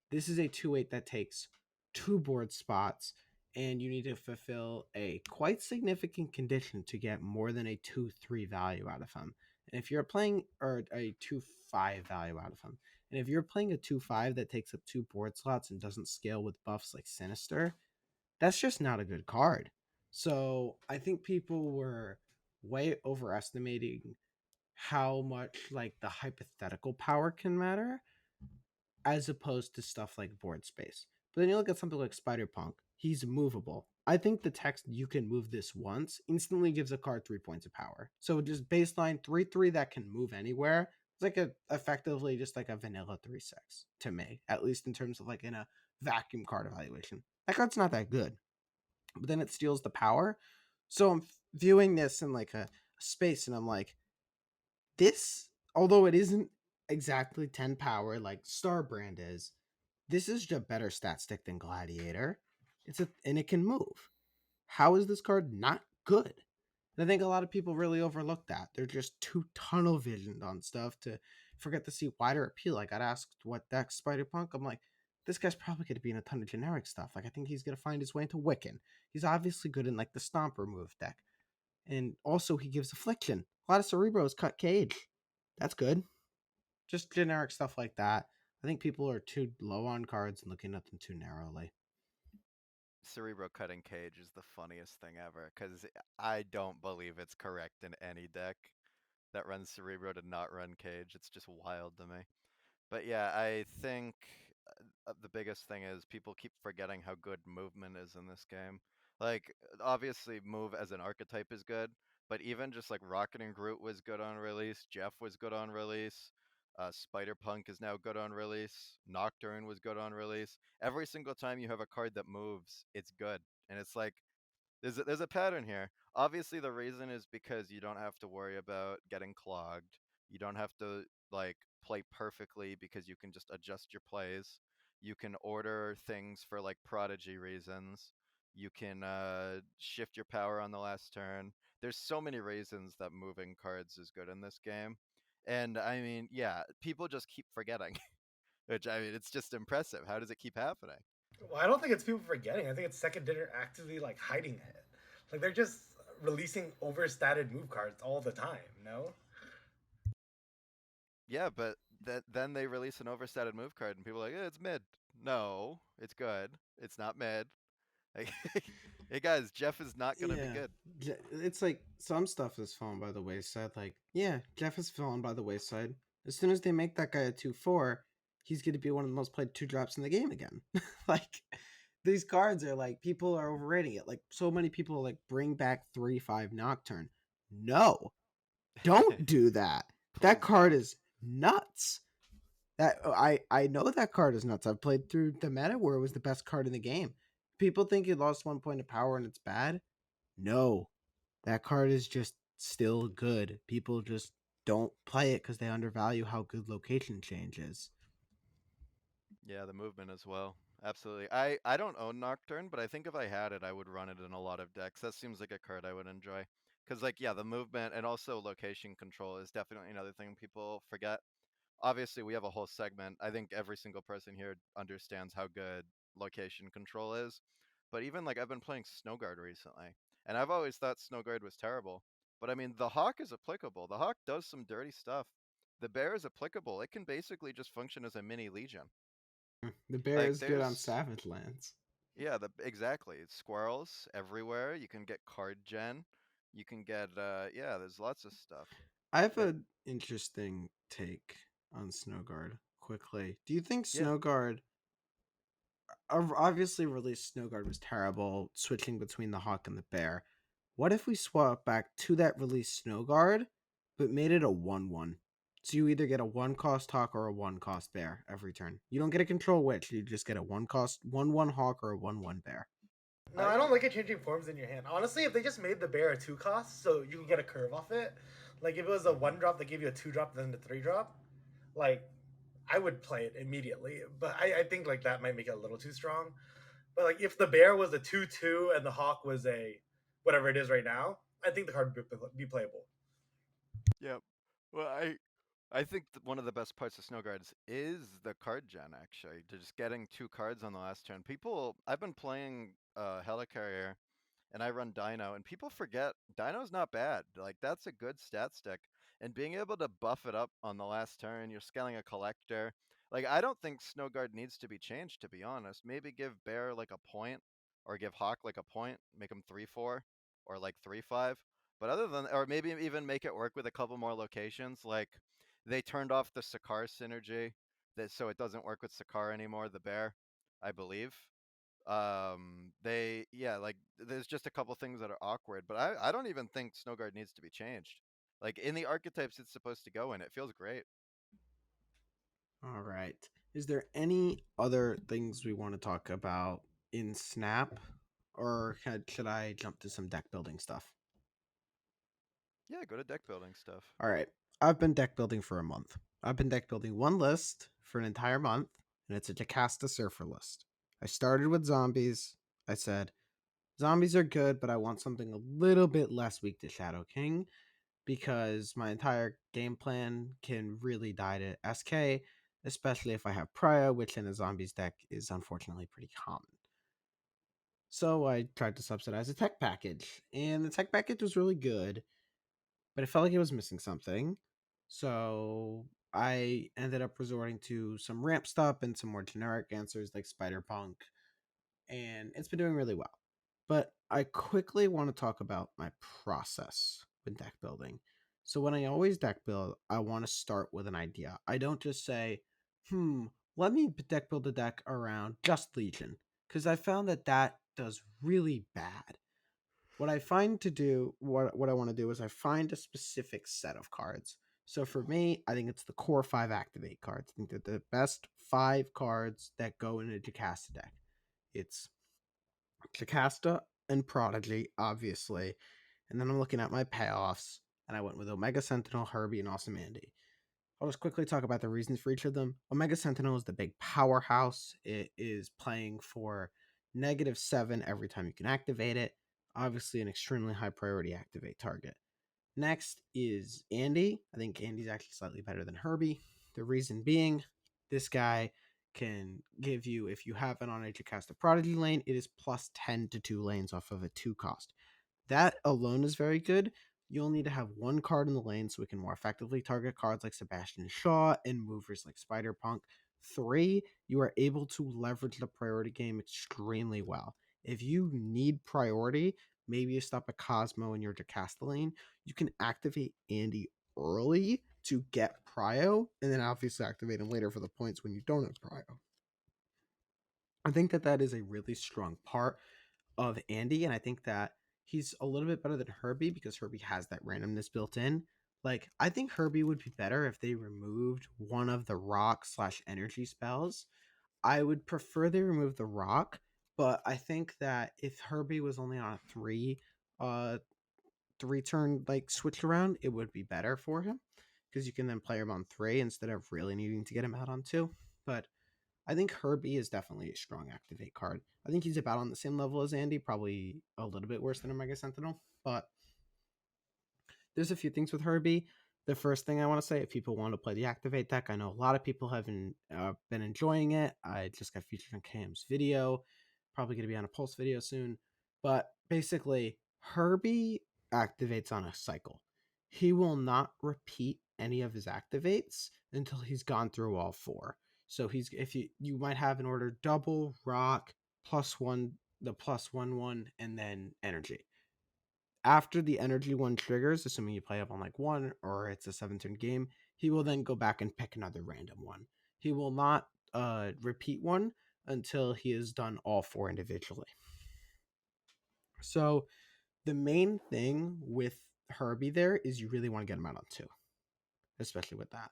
this is a 2/8 that takes 2 board spots, and you need to fulfill a quite significant condition to get more than a 2/3 value out of him. And if you're playing or a 2/5 value out of him, and if you're playing a 2/5 that takes up 2 board slots and doesn't scale with buffs like Sinister, that's just not a good card. So I think people were way overestimating how much like the hypothetical power can matter as opposed to stuff like board space. But then you look at something like Spider Punk, he's movable. I think the text you can move this once instantly gives a card 3 points of power. So just baseline 3/3 that can move anywhere. It's like effectively just like a vanilla 3/6 to me, at least in terms of like in a vacuum card evaluation. That card's not that good, but then it steals the power. So I'm viewing this in like a space, and I'm like, this, although it isn't exactly 10 power like Starbrand is, this is just a better stat stick than Gladiator. And it can move. How is this card not good? And I think a lot of people really overlook that. They're just too tunnel visioned on stuff to forget to see wider appeal. I got asked what deck Spider Punk. I'm like, this guy's probably going to be in a ton of generic stuff. Like, I think he's going to find his way into Wiccan. He's obviously good in like the Stomper move deck. And also, he gives Affliction. A lot of Cerebros cut Cage. That's good. Just generic stuff like that. I think people are too low on cards and looking at them too narrowly. Cerebro cutting Cage is the funniest thing ever, because I don't believe it's correct in any deck that runs Cerebro to not run Cage. It's just wild to me. But yeah, I think the biggest thing is people keep forgetting how good movement is in this game. Like, obviously, move as an archetype is good, But even just like Rocket and Groot was good on release, Jeff was good on release, Spider Punk is now good on release, Nocturne was good on release. Every single time you have a card that moves, it's good, and it's like there's a pattern here. Obviously, the reason is because you don't have to worry about getting clogged. You don't have to like play perfectly because you can just adjust your plays. You can order things for like prodigy reasons. You can shift your power on the last turn. There's so many reasons that moving cards is good in this game. And I mean, yeah, people just keep forgetting, which I mean, it's just impressive. How does it keep happening? Well, I don't think it's people forgetting. I think it's second dinner actively like hiding it. Like they're just releasing overstated move cards all the time. No. Yeah, but then they release an overstated move card, and people are like, it's mid. No, it's good. It's not mid. Like, hey guys, Jeff is not gonna be Yeah, good. it's like some stuff has fallen by the wayside. Like, yeah, Jeff has fallen by the wayside. As soon as they make that guy a 2/4, he's going to be one of the most played 2 drops in the game again. Like, these cards are like, people are overrating it. Like, so many people like bring back 3/5 Nocturne. No, don't do that. That Please card don't. is nuts. I know that card is nuts. I've played through the meta where it was the best card in the game. People think it lost 1 point of power and it's bad. No, that card is just still good. People just don't play it because they undervalue how good location change is. Yeah, the movement as well. Absolutely. I don't own Nocturne, but I think if I had it, I would run it in a lot of decks. That seems like a card I would enjoy. Because like yeah, the movement and also location control is definitely another thing people forget. Obviously we have a whole segment. I think every single person here understands how good location control is. But even like I've been playing Snowguard recently, and I've always thought Snowguard was terrible. But I mean, the Hawk is applicable. The Hawk does some dirty stuff. The Bear is applicable. It can basically just function as a mini Legion. The bear Like is good on there's Savage Lands. yeah, the exactly. It's squirrels everywhere. You can get card gen. You can get yeah, there's lots of stuff. I have That an interesting take on Snowguard quickly. Do you think yeah. Snowguard obviously released Snowguard was terrible, switching between the Hawk and the Bear. What if we swap back to that release Snowguard, but made it a 1/1? So you either get a 1 cost Hawk or a 1 cost Bear every turn. You don't get to control which, you just get a 1 cost 1/1 Hawk or a 1/1 Bear. No, I don't like it changing forms in your hand. Honestly, if they just made the bear a 2 cost, so you can get a curve off it, like if it was a 1 drop that gave you a 2 drop, then a 3 drop, like I would play it immediately. But I think like that might make it a little too strong. But like if the bear was a 2/2 and the hawk was a whatever it is right now, I think the card would be playable. Yeah. Well, I think one of the best parts of Snow Guards is the card gen. Actually, just getting 2 cards on the last turn. People, I've been playing Helicarrier, and I run Dino, and people forget Dino's not bad. Like that's a good stat stick, and being able to buff it up on the last turn, you're scaling a collector. Like I don't think Snow Guard needs to be changed. To be honest, maybe give Bear like a point, or give Hawk like a point, make him 3/4, or like 3/5. But other than, or maybe even make it work with a couple more locations. Like they turned off the Sakar synergy, that so it doesn't work with Sakar anymore. The bear, I believe. They yeah, like there's just a couple things that are awkward, but I don't even think Snowguard needs to be changed. Like in the archetypes it's supposed to go in, it feels great. All right. Is there any other things we want to talk about in Snap? Or should I jump to some deck building stuff? Yeah, go to deck building stuff. All right. I've been deck building for a month. I've been deck building one list for an entire month, and it's a Jocasta Surfer list. I started with zombies. I said, zombies are good, but I want something a little bit less weak to Shadow King because my entire game plan can really die to SK, especially if I have Pria, which in a zombies deck is unfortunately pretty common. So I tried to subsidize a tech package, and the tech package was really good, but it felt like it was missing something. So I ended up resorting to some ramp stop and some more generic answers like Spider Punk, and it's been doing really well. But I quickly want to talk about my process with deck building. So when I always deck build, I want to start with an idea. I don't just say, let me deck build a deck around just Legion, because I found that that does really bad. what I find to do, what I want to do is I find a specific set of cards. So for me, I think it's the core 5 activate cards. I think they're the best 5 cards that go in a Jocasta deck. It's Jocasta and Prodigy, obviously. And then I'm looking at my payoffs, and I went with Omega Sentinel, Herbie, and Awesome Andy. I'll just quickly talk about the reasons for each of them. Omega Sentinel is the big powerhouse. It is playing for -7 every time you can activate it. Obviously, an extremely high priority activate target. Next is Andy. I think Andy's actually slightly better than Herbie. The reason being, this guy can give you, if you have it on a Jocasta Prodigy lane, it is plus 10 to 2 lanes off of a 2 cost. That alone is very good. You'll need to have one card in the lane so we can more effectively target cards like Sebastian Shaw and movers like Spider Punk. 3, you are able to leverage the priority game extremely well. If you need priority, maybe you stop a Cosmo in your Jocasta lane, you can activate Andy early to get prio, and then obviously activate him later for the points when you don't have prio. I think that is a really strong part of Andy, and I think that he's a little bit better than Herbie because Herbie has that randomness built in. Like, I think Herbie would be better if they removed one of the rock slash energy spells. I would prefer they remove the rock, but I think that if Herbie was only on a uh, 3 turn like switch around, it would be better for him because you can then play him on 3 instead of really needing to get him out on 2. But I think Herbie is definitely a strong activate card. I think he's about on the same level as Andy, probably a little bit worse than Omega Sentinel. But there's a few things with Herbie. The first thing I want to say, if people want to play the activate deck, I know a lot of people have been enjoying it. I just got featured on Cam's video, probably going to be on a Pulse video soon. But basically, Herbie activates on a cycle. He will not repeat any of his activates until he's gone through all 4. So he's, if you might have an order double rock +1, the +1/1, and then energy. After the energy one triggers, assuming you play up on like 1 or it's a 7-turn game, he will then go back and pick another random one. He will not repeat one until he has done all 4 individually. So the main thing with Herbie there is you really want to get him out on 2, especially with that.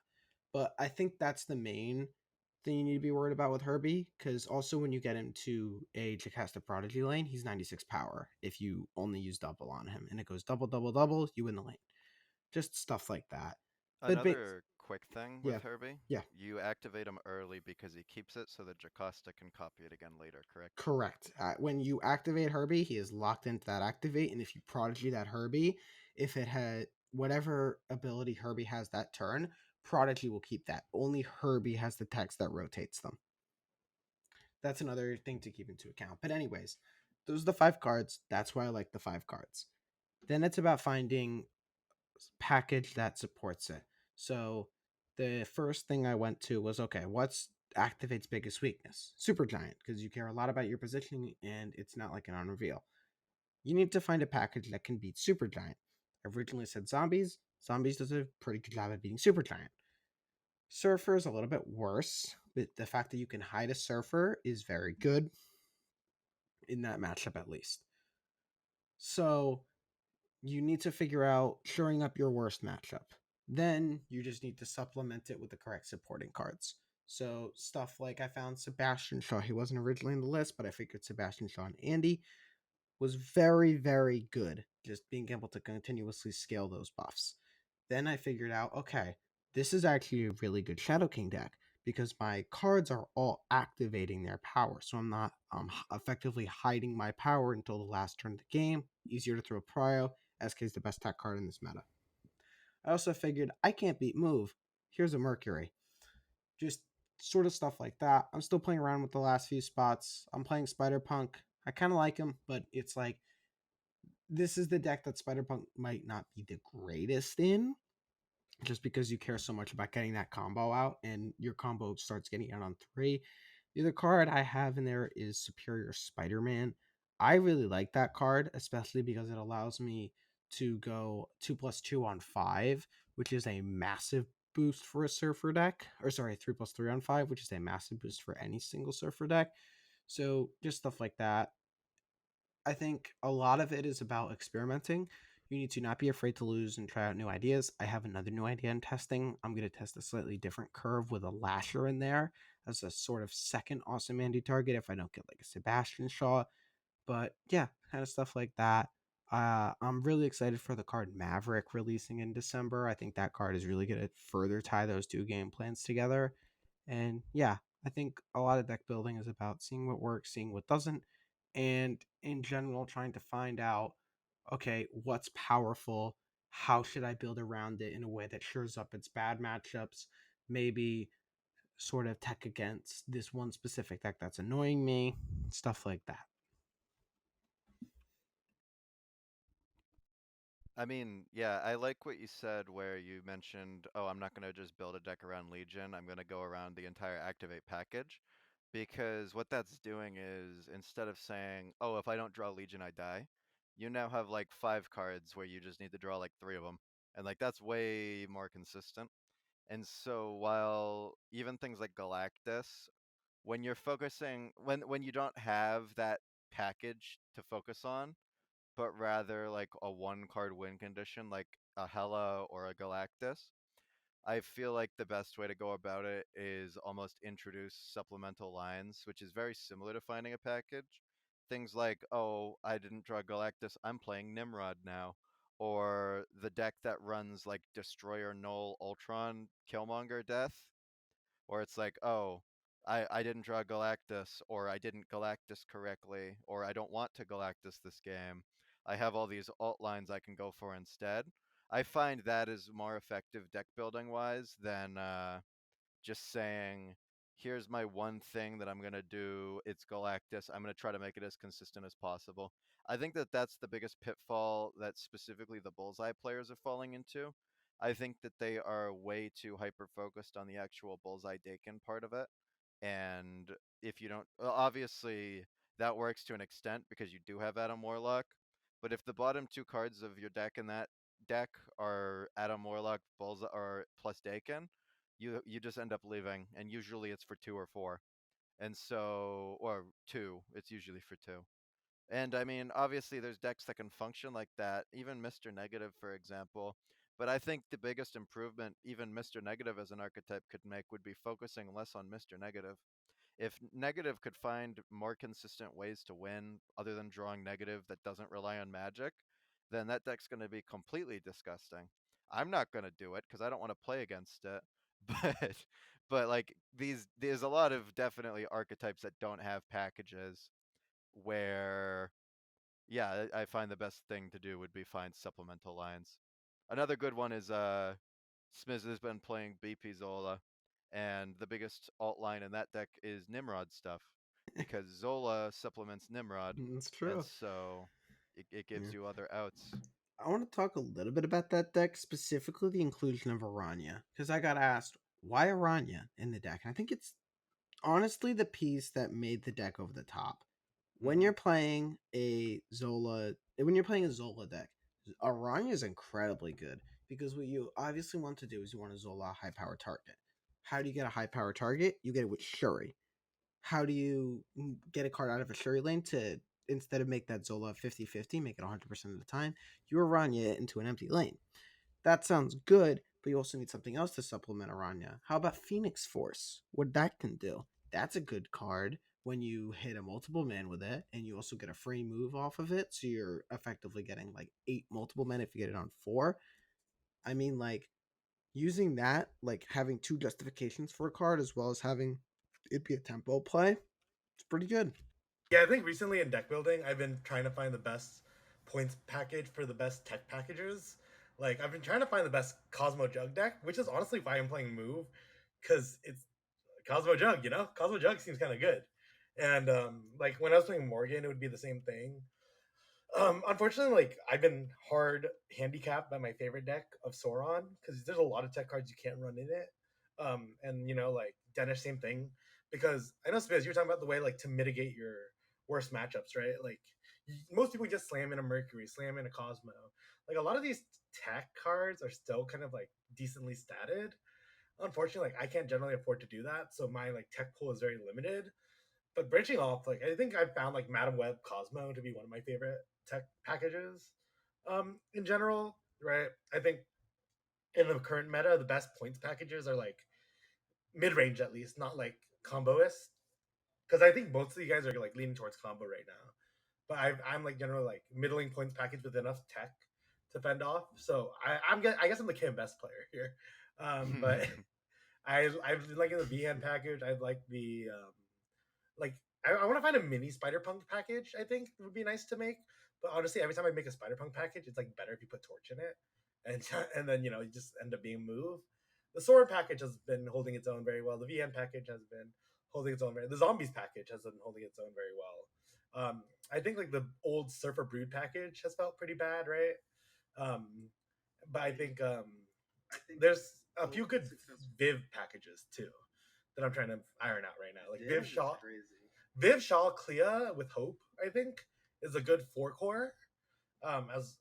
But I think that's the main thing you need to be worried about with Herbie, because also when you get him to a Jocasta Prodigy lane, he's 96 power if you only use double on him, and it goes double, double, double, you win the lane. Just stuff like that. But Another quick thing with yeah, Herbie, yeah, you activate him early because he keeps it so that Jocasta can copy it again later, correct? correct. When you activate Herbie, he is locked into that activate, and if you Prodigy that Herbie, if it had whatever ability Herbie has that turn, Prodigy will keep that. Only Herbie has the text that rotates them. That's another thing to keep into account. But anyways, those are the 5 cards. That's why I like the 5 cards. Then it's about finding package that supports it. So the first thing I went to was, okay, what's Activate's biggest weakness? Supergiant, because you care a lot about your positioning and it's not like an on reveal. You need to find a package that can beat Supergiant. I originally said Zombies. Zombies does a pretty good job at beating Supergiant. Surfer is a little bit worse, but the fact that you can hide a Surfer is very good in that matchup at least. So you need to figure out shoring up your worst matchup. Then you just need to supplement it with the correct supporting cards. So stuff like I found Sebastian Shaw. He wasn't originally in the list, but I figured Sebastian Shaw and Andy was very, very good. Just being able to continuously scale those buffs. Then I figured out, okay, this is actually a really good Shadow King deck because my cards are all activating their power. So I'm not effectively hiding my power until the last turn of the game. Easier to throw prio. SK is the best tech card in this meta. I also figured I can't beat move. Here's a Mercury. Just sort of stuff like that. I'm still playing around with the last few spots. I'm playing Spider Punk. I kind of like him, but it's like this is the deck that Spider Punk might not be the greatest in, just because you care so much about getting that combo out and your combo starts getting out on 3. The other card I have in there is Superior Spider-Man. I really like that card, especially because it allows me to go 2+2 on 5, which is a massive boost for a Surfer deck. Or sorry, 3+3 on 5, which is a massive boost for any single Surfer deck. So just stuff like that. I think a lot of it is about experimenting. You need to not be afraid to lose and try out new ideas. I have another new idea in testing. I'm going to test a slightly different curve with a lasher in there as a sort of second awesome Andy target if I don't get like a Sebastian shot. But yeah, kind of stuff like that. I'm really excited for the card Maverick releasing in December. I think that card is really going to further tie those two game plans together. And yeah, I think a lot of deck building is about seeing what works, seeing what doesn't, and in general, trying to find out okay, what's powerful? How should I build around it in a way that shores up its bad matchups? Maybe sort of tech against this one specific deck that's annoying me, stuff like that. I mean, yeah, I like what you said where you mentioned, oh, I'm not going to just build a deck around Legion. I'm going to go around the entire activate package. Because what that's doing is instead of saying, oh, if I don't draw Legion, I die, you now have like 5 cards where you just need to draw like 3 of them. And like that's way more consistent. And so while even things like Galactus, when you're focusing, when you don't have that package to focus on, but rather like a 1 card win condition like a Hela or a Galactus, I feel like the best way to go about it is almost introduce supplemental lines, which is very similar to finding a package. Things like, oh, I didn't draw Galactus, I'm playing Nimrod now. Or the deck that runs like Destroyer, Null, Ultron, Killmonger, Death. Or it's like, oh, I didn't draw Galactus, or I didn't Galactus correctly, or I don't want to Galactus this game. I have all these alt lines I can go for instead. I find that is more effective deck building wise than just saying, here's my one thing that I'm going to do. It's Galactus. I'm going to try to make it as consistent as possible. I think that that's the biggest pitfall that specifically the Bullseye players are falling into. I think that they are way too hyper focused on the actual Bullseye Dakin part of it. And if you don't, well, obviously that works to an extent because you do have Adam Warlock. But if the bottom 2 cards of your deck in that deck are Adam Warlock, Bullseye, or plus Dakin, you just end up leaving, and usually it's for 2 or 4, and so or 2. It's usually for 2. And I mean, obviously, there's decks that can function like that, even Mr. Negative, for example. But I think the biggest improvement even Mr. Negative as an archetype could make would be focusing less on Mr. Negative. If Negative could find more consistent ways to win other than drawing Negative that doesn't rely on magic, then that deck's going to be completely disgusting. I'm not going to do it because I don't want to play against it. But like there's a lot of definitely archetypes that don't have packages where yeah, I find the best thing to do would be find supplemental lines. Another good one is Smlz has been playing BP Zola, and the biggest alt line in that deck is Nimrod stuff, because Zola supplements Nimrod, It's and true. so it gives Yeah. you other outs. I want to talk a little bit about that deck, specifically the inclusion of Aranya, because I got asked why Aranya in the deck. And I think it's honestly the piece that made the deck over the top. When Hmm. you're playing a Zola deck, Aranya is incredibly good because what you obviously want to do is you want a Zola high power target. How do you get a high power target? You get it with Shuri. How do you get a card out of a Shuri lane to instead of make that Zola 50-50, make it 100% of the time, you Aranya it into an empty lane. That sounds good, but you also need something else to supplement Aranya. How about Phoenix Force? What that can do? That's a good card when you hit a multiple man with it, and you also get a free move off of it, so you're effectively getting like 8 multiple men if you get it on 4. I mean, like, using that, like having 2 justifications for a card as well as having it be a tempo play, it's pretty good. Yeah, I think recently in deck building, I've been trying to find the best points package for the best tech packages. Like I've been trying to find the best Cosmo Jug deck, which is honestly why I'm playing Move, because it's Cosmo Jug. You know, Cosmo Jug seems kind of good. And like when I was playing Morgan, it would be the same thing. Unfortunately, like I've been hard handicapped by my favorite deck of Sauron because there's a lot of tech cards you can't run in it. And you know, like Denish, same thing. Because I know Spiz, you're talking about the way like to mitigate your worst matchups, right? Like most people just slam in a Mercury, slam in a Cosmo. Like a lot of these tech cards are still kind of like decently statted. Unfortunately, like I can't generally afford to do that, so my like tech pool is very limited. But branching off, like I think I found like Madam Web Cosmo to be one of my favorite tech packages. In general, right? I think in the current meta, the best points packages are like mid range at least, not like comboist. Because I think most of you guys are like leaning towards combo right now. But I'm like generally like middling points package with enough tech to fend off. So I guess I'm the Kim best player here. But I've been liking the VN package. I like the like I want to find a mini Spider Punk package. I think would be nice to make. But honestly, every time I make a Spider Punk package, it's like better if you put Torch in it, and and then you just end up being move. The Sword package has been holding its own very well. The VN package has been holding its own very. The Zombies package has been holding its own very well. I think like the old Surfer Brood package has felt pretty bad, right? Um, but I think there's a few good Viv packages too that I'm trying to iron out right now. Like Viv Shaw Clea with Hope, I think, is a good 4 core. As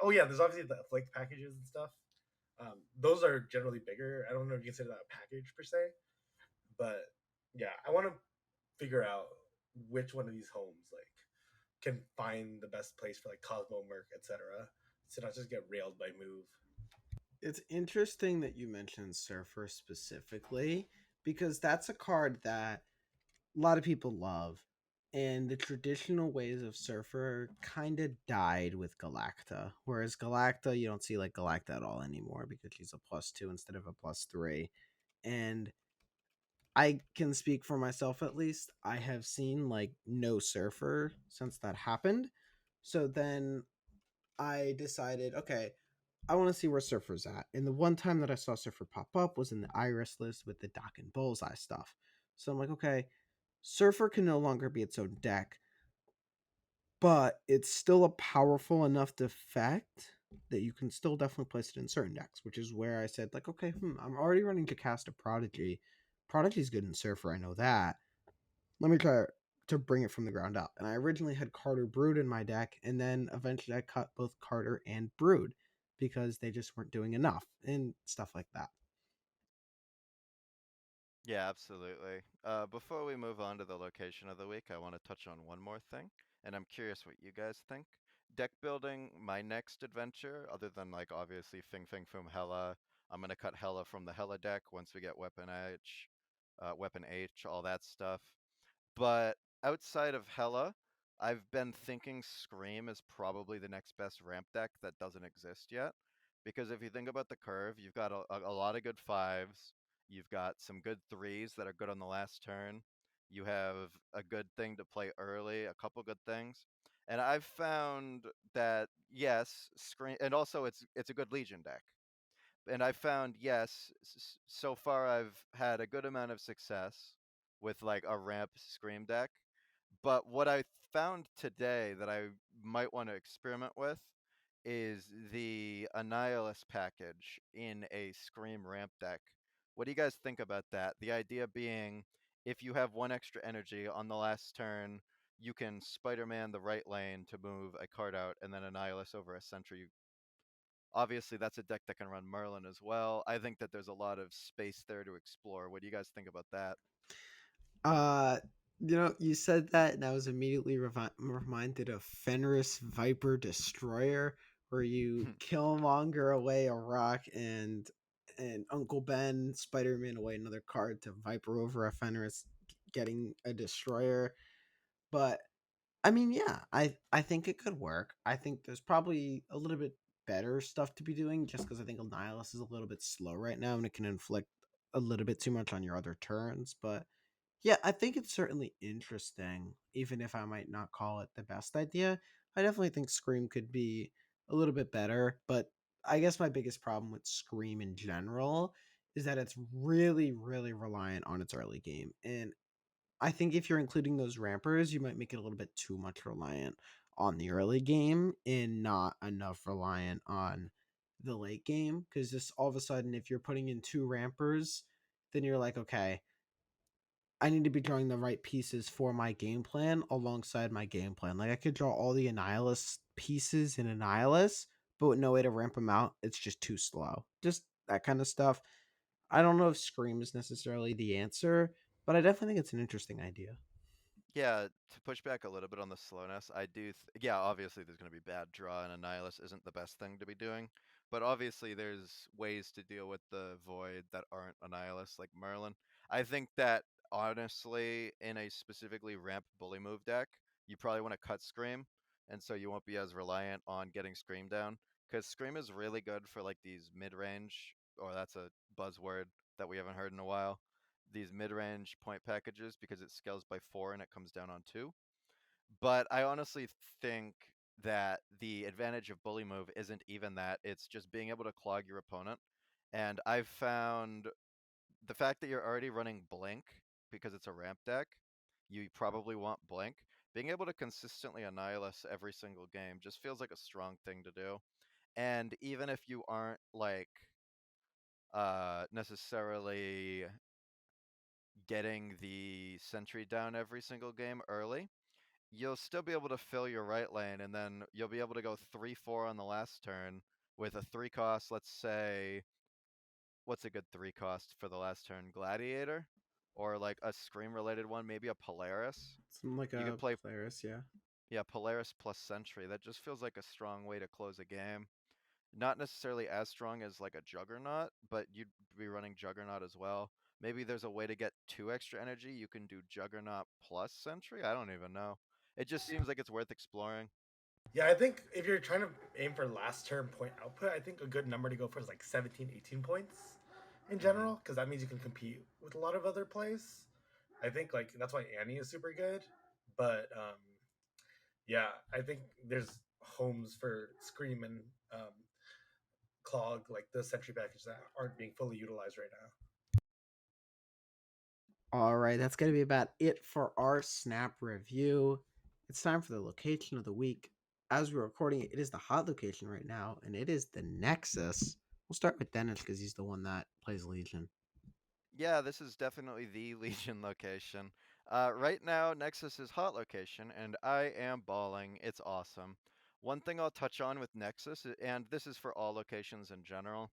oh yeah, there's obviously the flake packages and stuff. Those are generally bigger. I don't know if you consider that a package per se, but yeah, I want to figure out which one of these homes like can find the best place for like Cosmo Merc, etc. So not just get railed by move. It's interesting that you mentioned Surfer specifically because that's a card that a lot of people love. And the traditional ways of Surfer kind of died with Galacta. Whereas Galacta, you don't see like Galacta at all anymore because she's a +2 instead of a +3. And I can speak for myself at least. I have seen like no Surfer since that happened. So then I decided, okay, I want to see where Surfer's at. And the one time that I saw Surfer pop up was in the Iris list with the Doc and Bullseye stuff. So I'm like, okay, Surfer can no longer be its own deck, but it's still a powerful enough effect that you can still definitely place it in certain decks, which is where I said, like, okay, I'm already running to cast a Prodigy. Prodigy's good in Surfer, I know that. Let me try to bring it from the ground up. And I originally had Carter Brood in my deck, and then eventually I cut both Carter and Brood because they just weren't doing enough and stuff like that. Yeah, absolutely. Before we move on to the location of the week, I want to touch on one more thing, and I'm curious what you guys think. Deck building, my next adventure, other than like obviously Fing Fing Foom Hella, I'm gonna cut Hella from the Hella deck once we get Weapon H, all that stuff. But outside of Hella, I've been thinking Scream is probably the next best ramp deck that doesn't exist yet. Because if you think about the curve, you've got a lot of good fives, you've got some good threes that are good on the last turn, you have a good thing to play early, a couple good things. And I've found that yes, Scream, and also it's a good Legion deck. And I found yes, so far I've had a good amount of success with like a ramp Scream deck. But what I found today that I might want to experiment with is the Annihilus package in a Scream ramp deck. What do you guys think about that? The idea being if you have one extra energy on the last turn, you can Spider-Man the right lane to move a card out and then Annihilus over a sentry. Obviously, that's a deck that can run Merlin as well. I think that there's a lot of space there to explore. What do you guys think about that? Uh, you said that, and I was immediately reminded of Fenris Viper Destroyer, where you Killmonger away a rock and Uncle Ben Spider Man away another card to Viper over a Fenris, getting a Destroyer. But I mean, yeah, I think it could work. I think there's probably a little bit better stuff to be doing, just because I think Nihilus is a little bit slow right now, and it can inflict a little bit too much on your other turns. But yeah, I think it's certainly interesting, even if I might not call it the best idea. I definitely think Scream could be a little bit better, but I guess my biggest problem with Scream in general is that it's really, really reliant on its early game. And I think if you're including those rampers, you might make it a little bit too much reliant on the early game and not enough reliant on the late game. Because just all of a sudden, if you're putting in two rampers, then you're like, okay, I need to be drawing the right pieces for my game plan alongside my game plan. Like I could draw all the Annihilus pieces in Annihilus, but with no way to ramp them out, it's just too slow. Just that kind of stuff. I don't know if Scream is necessarily the answer, but I definitely think it's an interesting idea. Yeah, to push back a little bit on the slowness, I do. Yeah, obviously there's going to be bad draw, and a Nihilus isn't the best thing to be doing. But obviously there's ways to deal with the void that aren't a Nihilus, like Merlin. I think that honestly, in a specifically ramp bully move deck, you probably want to cut Scream, and so you won't be as reliant on getting Scream down. Because Scream is really good for like these mid-range, or that's a buzzword that we haven't heard in a while, these mid-range point packages because it scales by 4 and it comes down on 2. But I honestly think that the advantage of bully move isn't even that. It's just being able to clog your opponent. And I've found the fact that you're already running Blink because it's a ramp deck, you probably want Blink. Being able to consistently annihilate every single game just feels like a strong thing to do. And even if you aren't like necessarily getting the sentry down every single game early, you'll still be able to fill your right lane, and then you'll be able to go 3-4 on the last turn with a 3 cost, let's say, what's a good 3 cost for the last turn? Gladiator? Or like a Scream related one, maybe a Polaris? Something like You a could play, Polaris, yeah. yeah, Polaris plus Sentry. That just feels like a strong way to close a game. Not necessarily as strong as like a Juggernaut, but you'd be running Juggernaut as well. Maybe there's a way to get 2 extra energy. You can do Juggernaut plus Sentry. I don't even know. It just seems like it's worth exploring. Yeah, I think if you're trying to aim for last turn point output, I think a good number to go for is like 17, 18 points in Hmm. general, because that means you can compete with a lot of other plays. I think like that's why Annie is super good. But yeah, I think there's homes for Scream and Clog, like the Sentry package, that aren't being fully utilized right now. All right, that's going to be about it for our snap review. It's time for the location of the week. As we're recording it, it is the hot location right now, and it is the Nexus. We'll start with Denish because he's the one that plays Legion. Yeah, this is definitely the Legion location. Right now, Nexus is hot location, and I am balling. It's awesome. One thing I'll touch on with Nexus, and this is for all locations in general,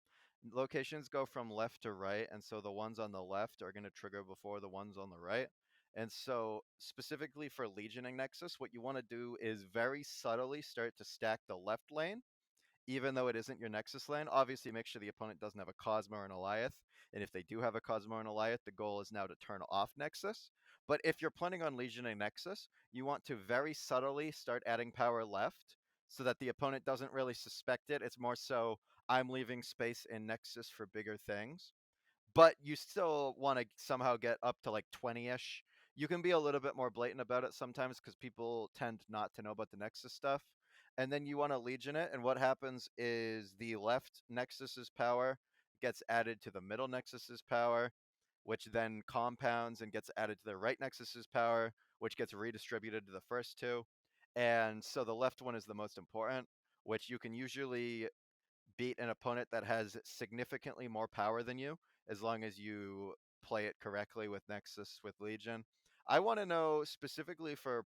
locations go from left to right, and so the ones on the left are going to trigger before the ones on the right. And so, specifically for Legioning Nexus, what you want to do is very subtly start to stack the left lane even though it isn't your Nexus lane. Obviously, make sure the opponent doesn't have a Cosmo or an Alioth. And if they do have a Cosmo or an Alioth, the goal is now to turn off Nexus. But if you're planning on Legioning Nexus, you want to very subtly start adding power left so that the opponent doesn't really suspect it. It's more so I'm leaving space in Nexus for bigger things, but you still want to somehow get up to like 20-ish. You can be a little bit more blatant about it sometimes because people tend not to know about the Nexus stuff. And then you want to Legion it, and what happens is the left Nexus's power gets added to the middle Nexus's power, which then compounds and gets added to the right Nexus's power, which gets redistributed to the first two. And so the left one is the most important, which you can usually beat an opponent that has significantly more power than you, as long as you play it correctly with Nexus with Legion. I want to know specifically for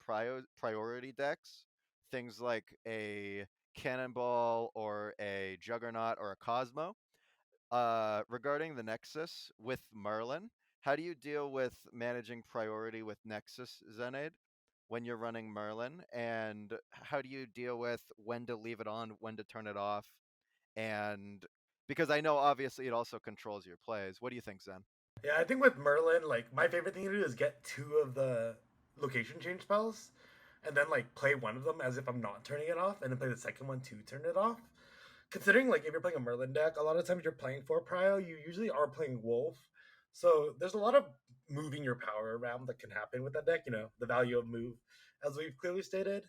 priority decks, things like a Cannonball or a Juggernaut or a Cosmo. Regarding the Nexus with Merlin, how do you deal with managing priority with Nexus, Xenaid, when you're running Merlin? And how do you deal with when to leave it on, when to turn it off? And because I know obviously it also controls your plays. What do you think, Zen? Yeah, I think with Merlin, like my favorite thing to do is get two of the location change spells, and then like play one of them as if I'm not turning it off, and then play the second one to turn it off. Considering like if you're playing a Merlin deck, a lot of times you're playing for Prio, you usually are playing Wolf, so there's a lot of moving your power around that can happen with that deck. You know, the value of move, as we've clearly stated.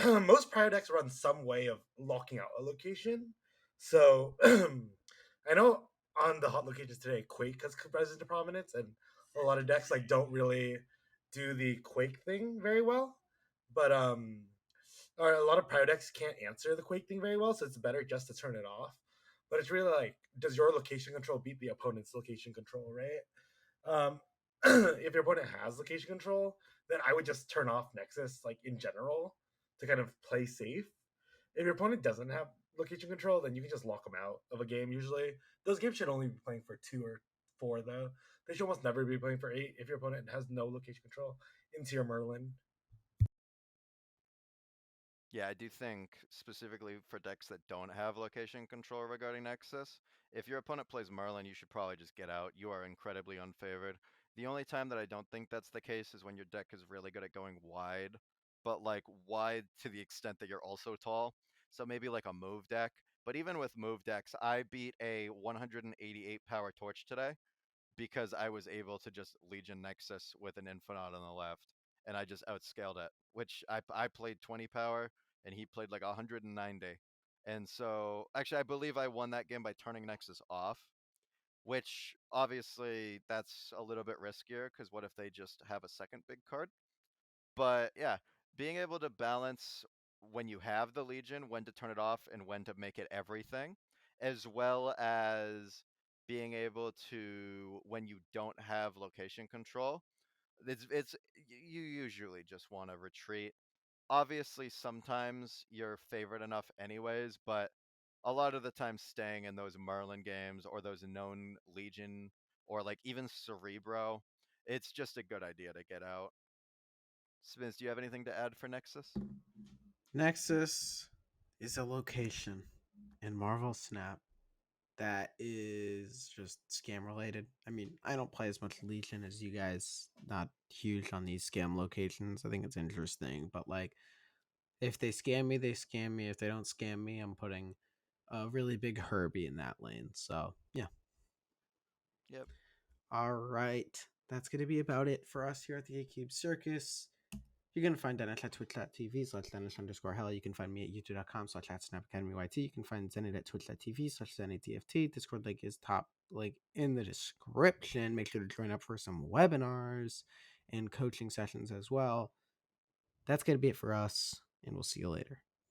Most Prio decks run some way of locking out a location. So I know on the hot locations today, Quake has risen to prominence, and a lot of decks like don't really do the Quake thing very well. But or a lot of Prio decks can't answer the Quake thing very well, so it's better just to turn it off. But it's really like, does your location control beat the opponent's location control, right? Um, if your opponent has location control, then I would just turn off Nexus, like in general, to kind of play safe. If your opponent doesn't have location control, then you can just lock them out of a game. Usually, those games should only be playing for 2 or 4 though. They should almost never be playing for 8 if your opponent has no location control into your Merlin. Yeah, I do think specifically for decks that don't have location control regarding Nexus, if your opponent plays Merlin, you should probably just get out. You are incredibly unfavored. The only time that I don't think that's the case is when your deck is really good at going wide, but like wide to the extent that you're also tall. So maybe like a move deck. But even with move decks, I beat a 188 power torch today because I was able to just Legion Nexus with an Infinite on the left, and I just outscaled it. Which I played 20 power, and he played like 190. And so, actually, I believe I won that game by turning Nexus off, which obviously that's a little bit riskier because what if they just have a second big card? But yeah, being able to balance when you have the Legion, when to turn it off and when to make it everything, as well as being able to, when you don't have location control, it's you usually just want to retreat. Obviously, sometimes you're favored enough anyways, but a lot of the time staying in those Merlin games or those known Legion or like even Cerebro, it's just a good idea to get out. Smz, do you have anything to add for Nexus? Nexus is a location in Marvel Snap that is just scam related. I mean, I don't play as much Legion as you guys, not huge on these scam locations. I think it's interesting, but like if they scam me, they scam me. If they don't scam me, I'm putting a really big Herbie in that lane. So, yeah. Yep. All right. That's going to be about it for us here at the A-Cube Circus. You can find Denish at twitch.tv/Denish_Hella. You can find me at youtube.com/@SnapAcademyYT. You can find Xenaid at twitch.tv/ZenaidTFT. Discord link is top link in the description. Make sure to join up for some webinars and coaching sessions as well. That's going to be it for us, and we'll see you later.